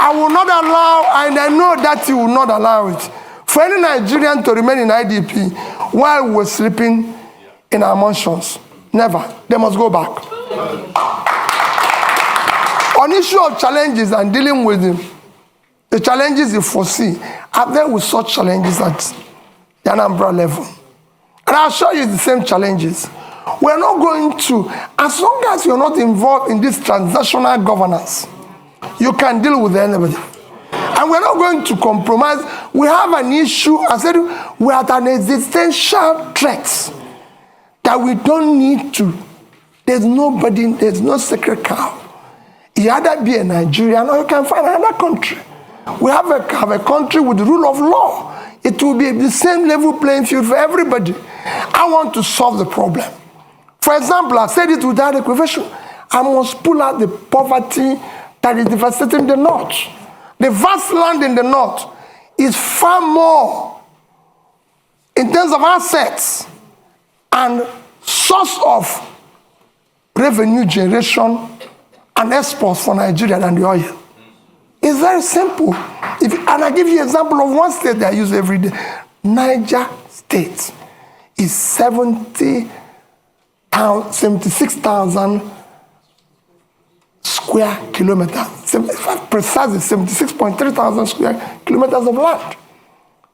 I will not allow, and I know that you will not allow it, for any Nigerian to remain in IDP while we're sleeping in our mansions. Never. They must go back. On issue of challenges and dealing with them, the challenges you foresee, I've dealt with such challenges at the Anambra level. And I'll show you the same challenges. We're not going to, as long as you're not involved in this transnational governance, you can deal with anybody. And we're not going to compromise. We have an issue, I said, we're at an existential threat that we don't need to. There's nobody, there's no sacred cow. You either be a Nigerian or you can find another country. We have a country with the rule of law. It will be the same level playing field for everybody. I want to solve the problem. For example, I said it without equivocation. I must pull out the poverty that is devastating the north. The vast land in the north is far more in terms of assets and source of revenue generation and exports for Nigeria than the oil. Is very simple. And I give you an example of one state that I use every day. Niger State is 76,000 square kilometers. Precisely 76.3 thousand square kilometers of land.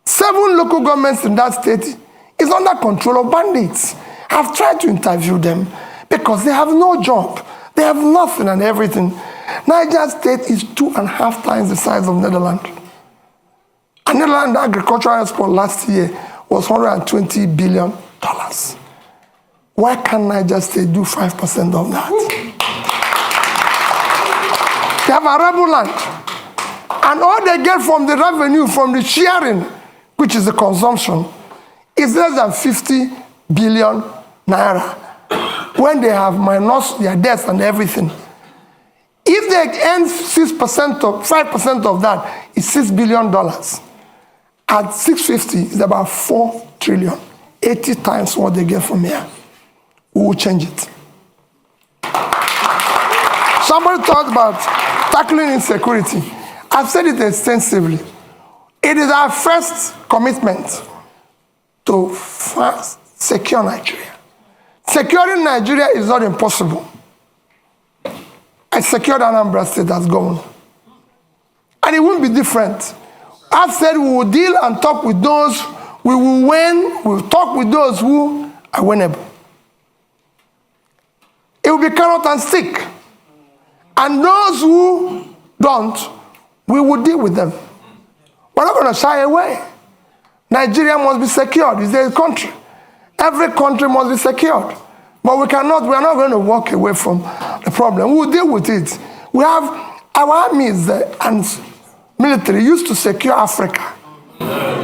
7 local governments in that state is under control of bandits. I've tried to interview them because they have no job. They have nothing and everything. Niger State is 2.5 times the size of Netherlands. And Netherlands agricultural export last year was $120 billion. Why can't Niger State do 5% of that? They have arable land. And all they get from the revenue, from the sharing, which is the consumption, is less than 50 billion naira. When they have minus their debts and everything. If they earn 6% or 5% of that, it's $6 billion. At 650, it's about 4 trillion. 80 times what they get from here. We will change it. Somebody talked about tackling insecurity. I've said it extensively. It is our first commitment to first secure Nigeria. Securing Nigeria is not impossible. I secured Anambra State as governor. And it won't be different. I've said we will deal and talk with those we will win, we will talk with those who are winnable. It will be carrot and stick. And those who don't, we will deal with them. We're not going to shy away. Nigeria must be secured. It's a country. Every country must be secured. But we are not going to walk away from the problem. We'll deal with it. We have our armies and military used to secure Africa.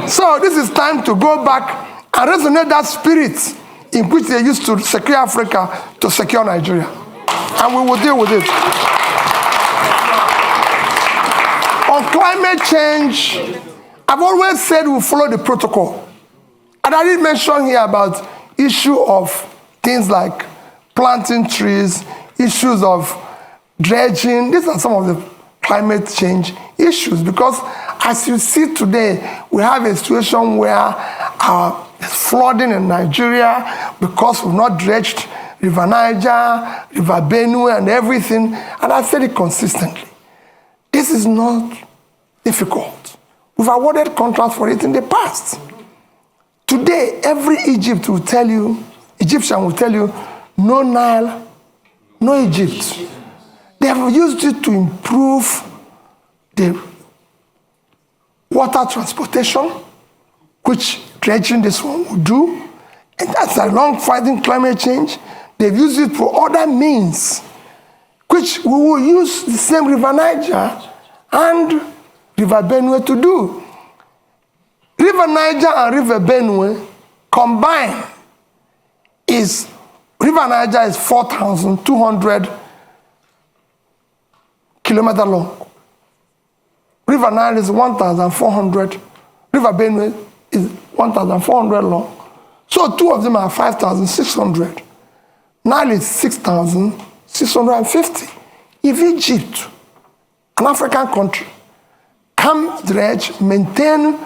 So this is time to go back and resonate that spirit in which they used to secure Africa to secure Nigeria. And we will deal with it. On climate change, I've always said we'll follow the protocol. And I did mention here about issue of things like planting trees, issues of dredging. These are some of the climate change issues because as you see today, we have a situation where there's flooding in Nigeria because we've not dredged River Niger, River Benue and everything. And I said it consistently. This is not difficult. We've awarded contracts for it in the past. Today, every Egyptian will tell you, no Nile, no Egypt. They have used it to improve the water transportation, which dredging this one will do. And that's a long fighting climate change. They've used it for other means, which we will use the same River Niger and River Benue to do. River Niger and River Benue combined River Niger is 4,200 kilometers long. River Nile is 1,400. River Benue is 1,400 long. So two of them are 5,600. Nile is 6,650. If Egypt, an African country, can dredge, maintain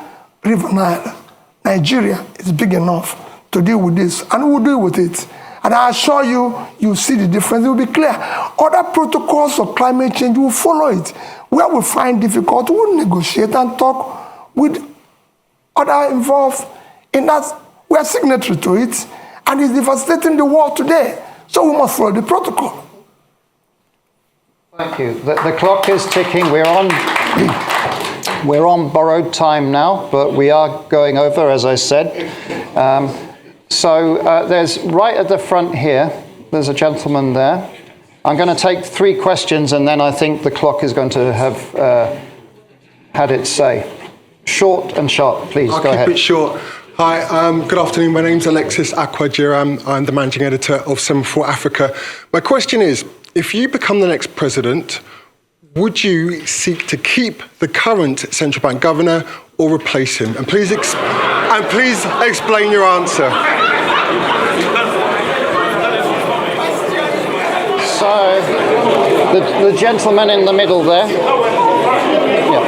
River Nile, Nigeria is big enough to deal with this, and we'll deal with it. And I assure you, you'll see the difference. It will be clear. Other protocols of climate change will follow it. Where we find difficult, we'll negotiate and talk with other involved in that. We are signatory to it, and it's devastating the world today. So we must follow the protocol. Thank you. The clock is ticking. We're on borrowed time now, but we are going over, as I said. So there's right at the front here, there's a gentleman there. I'm going to take 3 questions, and then I think the clock is going to have had its say. Short and sharp, please. Go ahead. I'll keep it short. Hi, good afternoon. My name's Alexis Akwajiram. I'm the managing editor of Semaphore Africa. My question is, if you become the next president, would you seek to keep the current central bank governor or replace him? And please explain your answer. So, the gentleman in the middle there. Yeah.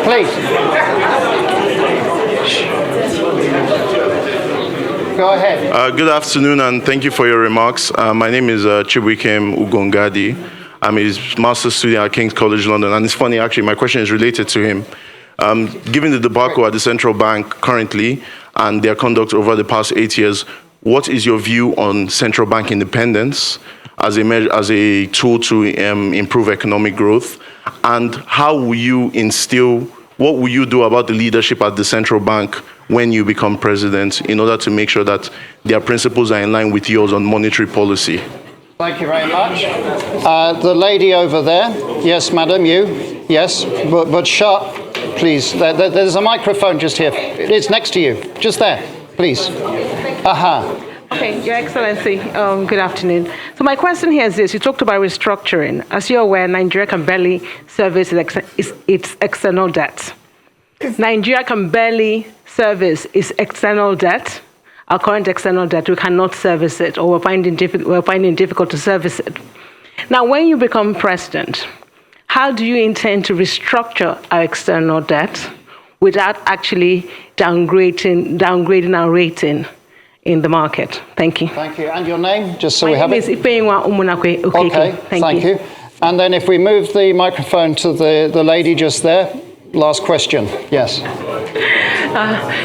Please. Go ahead. Good afternoon, and thank you for your remarks. My name is Chibuikem Ugongadi. I'm his master's student at King's College London, and it's funny, actually, my question is related to him. Given the debacle at the central bank currently and their conduct over the past 8 years, what is your view on central bank independence as a tool to improve economic growth? And how will you what will you do about the leadership at the central bank when you become president in order to make sure that their principles are in line with yours on monetary policy? Thank you very much. The lady over there. Yes, madam, you. Yes, but sharp, please. There's a microphone just here. It's next to you. Just there, please. Aha. Okay, Your Excellency, good afternoon. So my question here is this. You talked about restructuring. As you're aware, Nigeria can barely service its external debt. Nigeria can barely service its external debt. Our current external debt, we cannot service it, or we're finding it difficult to service it. Now, when you become president, how do you intend to restructure our external debt without actually downgrading our rating in the market? Thank you. Thank you. And your name, just so we have it? My name is Ifeyinwa Umunakwe. Okay, thank you. And then if we move the microphone to the lady just there, last question. Yes.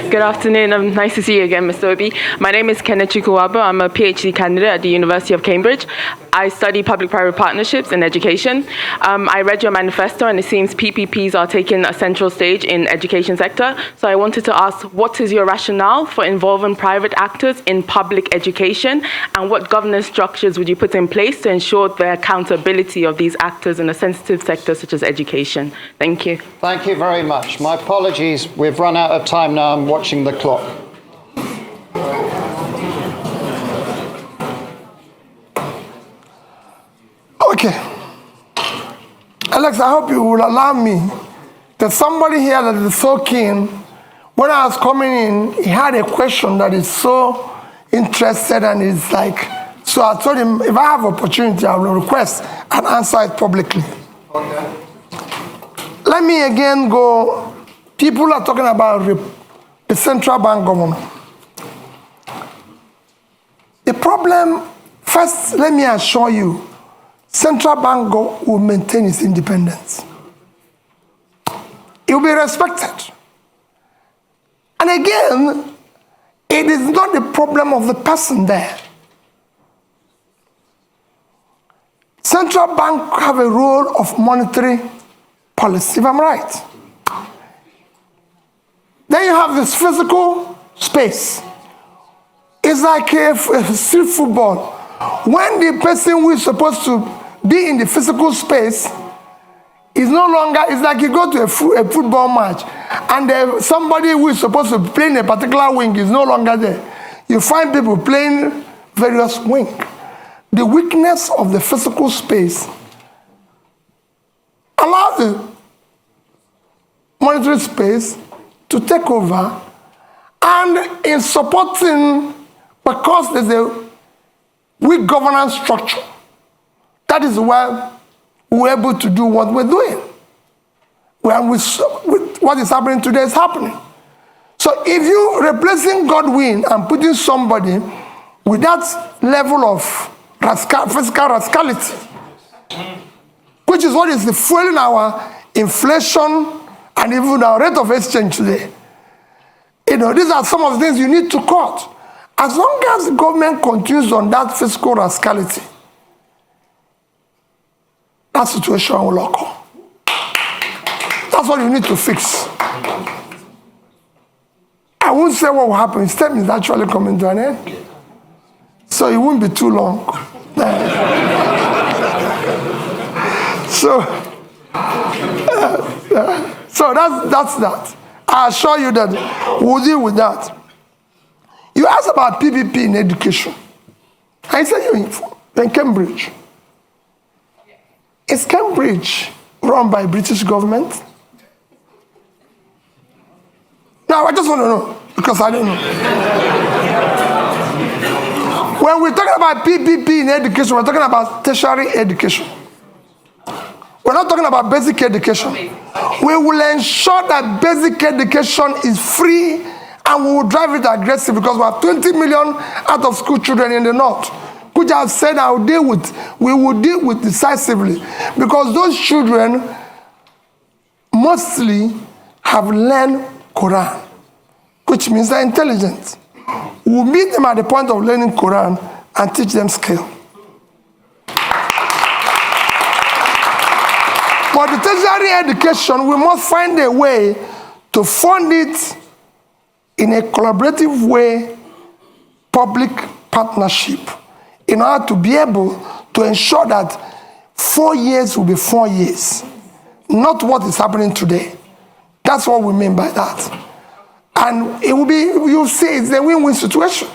Good afternoon. Nice to see you again, Mr. Obi. My name is Kenneth Chukwuwabo. I'm a PhD candidate at the University of Cambridge. I study public-private partnerships in education. I read your manifesto, and it seems PPPs are taking a central stage in education sector. So I wanted to ask, what is your rationale for involving private actors in public education, and what governance structures would you put in place to ensure the accountability of these actors in a sensitive sector such as education? Thank you. Thank you very much. My apologies. We've run out of time now. I'm watching the clock. Okay. Alex, I hope you will allow me. There's somebody here that is so keen. When I was coming in, he had a question that is so interested, and is like, so I told him, if I have opportunity, I will request and answer it publicly. Okay. Let me again go. People are talking about the central bank governor. The problem, first, let me assure you, central bank will maintain its independence. It will be respected. And again, it is not the problem of the person there. Central bank have a role of monetary policy, if I'm right. Then you have this physical space. It's like a street football. When the person who is supposed to be in the physical space is no longer, it's like you go to a football match, and somebody who is supposed to play in a particular wing is no longer there. You find people playing various wings. The weakness of the physical space allows the monetary space to take over, and in supporting, because there's a weak governance structure, that is why we're able to do what we're doing. What is happening today is happening. So if you're replacing Godwin and putting somebody with that level of fiscal rascality, which is what is fueling our inflation and even our rate of exchange today, these are some of the things you need to cut. As long as the government continues on that fiscal rascality, that situation will occur. That's what you need to fix. I won't say what will happen. His term is actually coming to an end. So it won't be too long. So that's that. I assure you that we'll deal with that. You asked about PPP in education. I said you're in Cambridge. Is Cambridge run by British government? No, I just want to know, because I don't know. When we're talking about PPP in education, we're talking about tertiary education. We're not talking about basic education. We will ensure that basic education is free, and we will drive it aggressive because we have 20 million out of school children in the north, which I've said we will deal with decisively, because those children mostly have learned Quran, which means they're intelligent. We'll meet them at the point of learning Quran and teach them skill. For the tertiary education, we must find a way to fund it in a collaborative way, public partnership, in order to be able to ensure that 4 years will be 4 years, not what is happening today. That's what we mean by that. And it will be, you'll see, it's a win-win situation.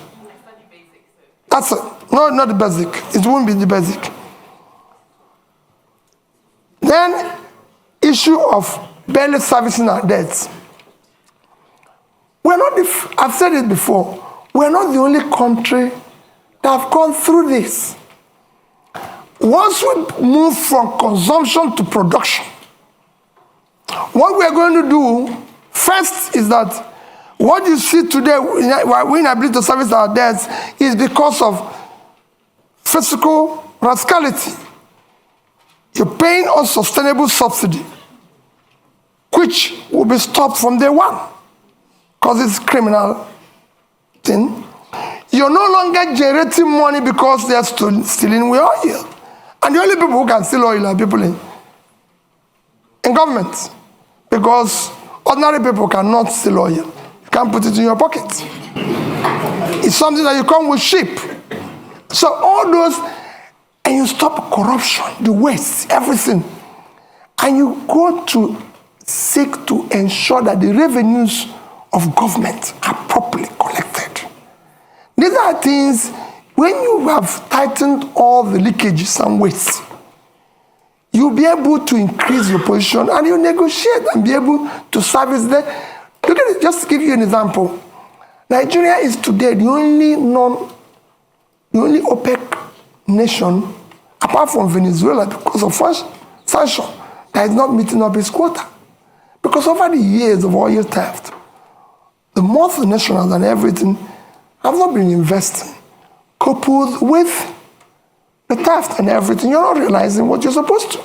That's it. No, not the basic. It won't be the basic. Then, issue of barely servicing our debts. We're not, I've said it before, we're not the only country that have gone through this. Once we move from consumption to production, what we're going to do first is that what you see today, we're inability to service our debts, is because of fiscal rascality. You're paying unsustainable subsidy, which will be stopped from day one, because it's a criminal thing. You're no longer generating money because they're stealing oil. And the only people who can steal oil are people in government, because ordinary people cannot steal oil. You can't put it in your pocket. It's something that you come with sheep. So all those, and you stop corruption, the waste, everything. And you go to seek to ensure that the revenues of government are properly collected. These are things, when you have tightened all the leakages and waste, you'll be able to increase your position and you negotiate and be able to service them. Look at it, just to give you an example. Nigeria is today the only OPEC nation, apart from Venezuela, because of sanction, that is not meeting up its quota. Because over the years of oil theft, the multinationals and everything have not been investing, coupled with the theft and everything. You're not realizing what you're supposed to.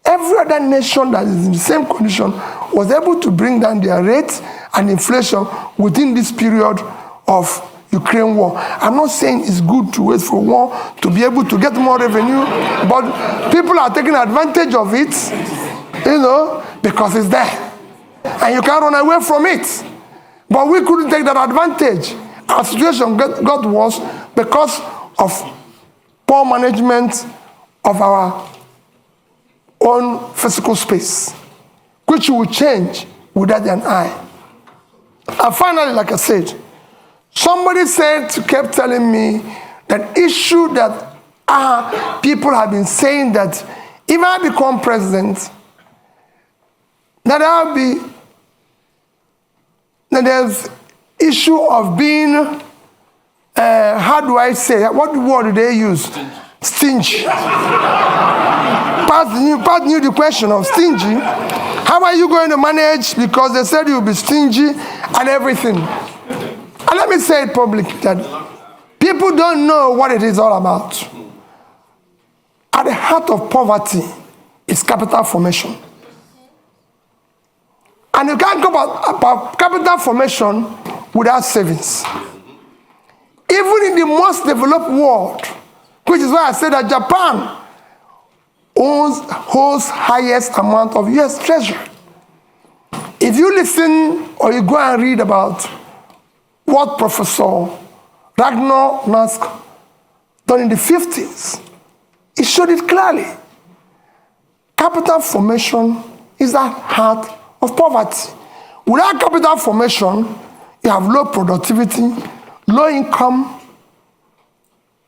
Every other nation that is in the same condition was able to bring down their rates and inflation within this period of Ukraine war. I'm not saying it's good to wait for war to be able to get more revenue, but people are taking advantage of it, because it's there. And you can't run away from it. But we couldn't take that advantage. Our situation got worse because of poor management of our own physical space, which will change without an eye. And finally, like I said, somebody kept telling me that issue that people have been saying that if I become president, that there's issue of being, how do I say, what word do they use? Stingy. Pat knew the question of stingy. How are you going to manage? Because they said you'll be stingy and everything. And let me say it publicly that people don't know what it is all about. At the heart of poverty is capital formation. And you can't go about capital formation without savings. Even in the most developed world, which is why I said that Japan holds highest amount of US treasury. If you listen or you go and read about what Professor Ragnar Nask done in the 50s, it showed it clearly. Capital formation is at heart of poverty. Without capital formation, you have low productivity, low income,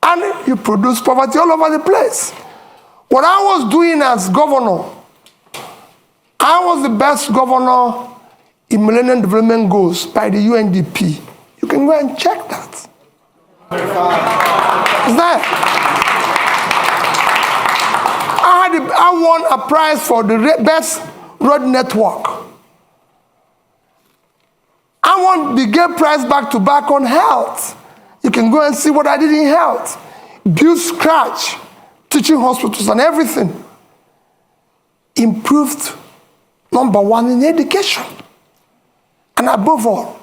and you produce poverty all over the place. What I was doing as governor, I was the best governor in Millennium Development Goals by the UNDP. You can go and check that. It's there. I had I won a prize for the best road network. I won the Gay Prize back-to-back on health. You can go and see what I did in health. Build scratch, teaching hospitals and everything. Improved #1 in education. And above all,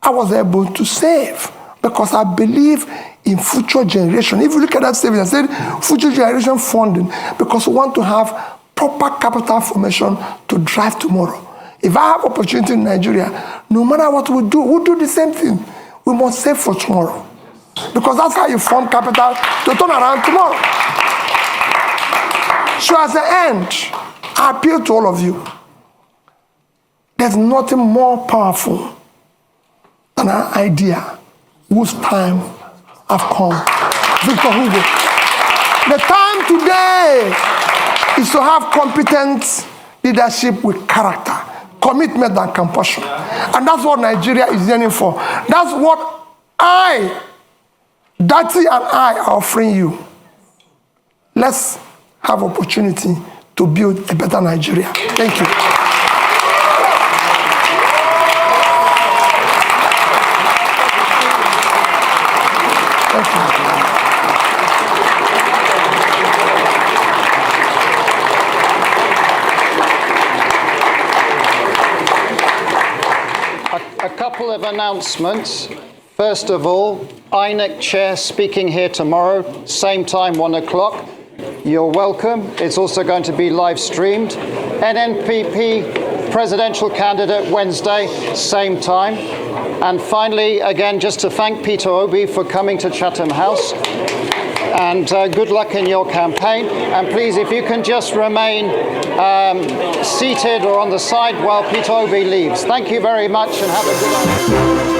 I was able to save because I believe in future generation. If you look at that saving, I said future generation funding because we want to have proper capital formation to drive tomorrow. If I have opportunity in Nigeria, no matter what we do, we'll do the same thing. We must save for tomorrow. Because that's how you form capital to turn around tomorrow. So as an end, I appeal to all of you. There's nothing more powerful than an idea whose time have come. Victor Hugo. The time today is to have competent leadership with character, commitment and compassion. And that's what Nigeria is yearning for. That's what Dati and I are offering you. Let's have opportunity to build a better Nigeria. Thank you. Thank you. A couple of announcements. First of all, INEC Chair speaking here tomorrow, same time, 1 o'clock. You're welcome. It's also going to be live streamed. NNPP presidential candidate Wednesday, same time. And finally, again, just to thank Peter Obi for coming to Chatham House. And good luck in your campaign. And please, if you can just remain seated or on the side while Peter Obi leaves. Thank you very much and have a good afternoon.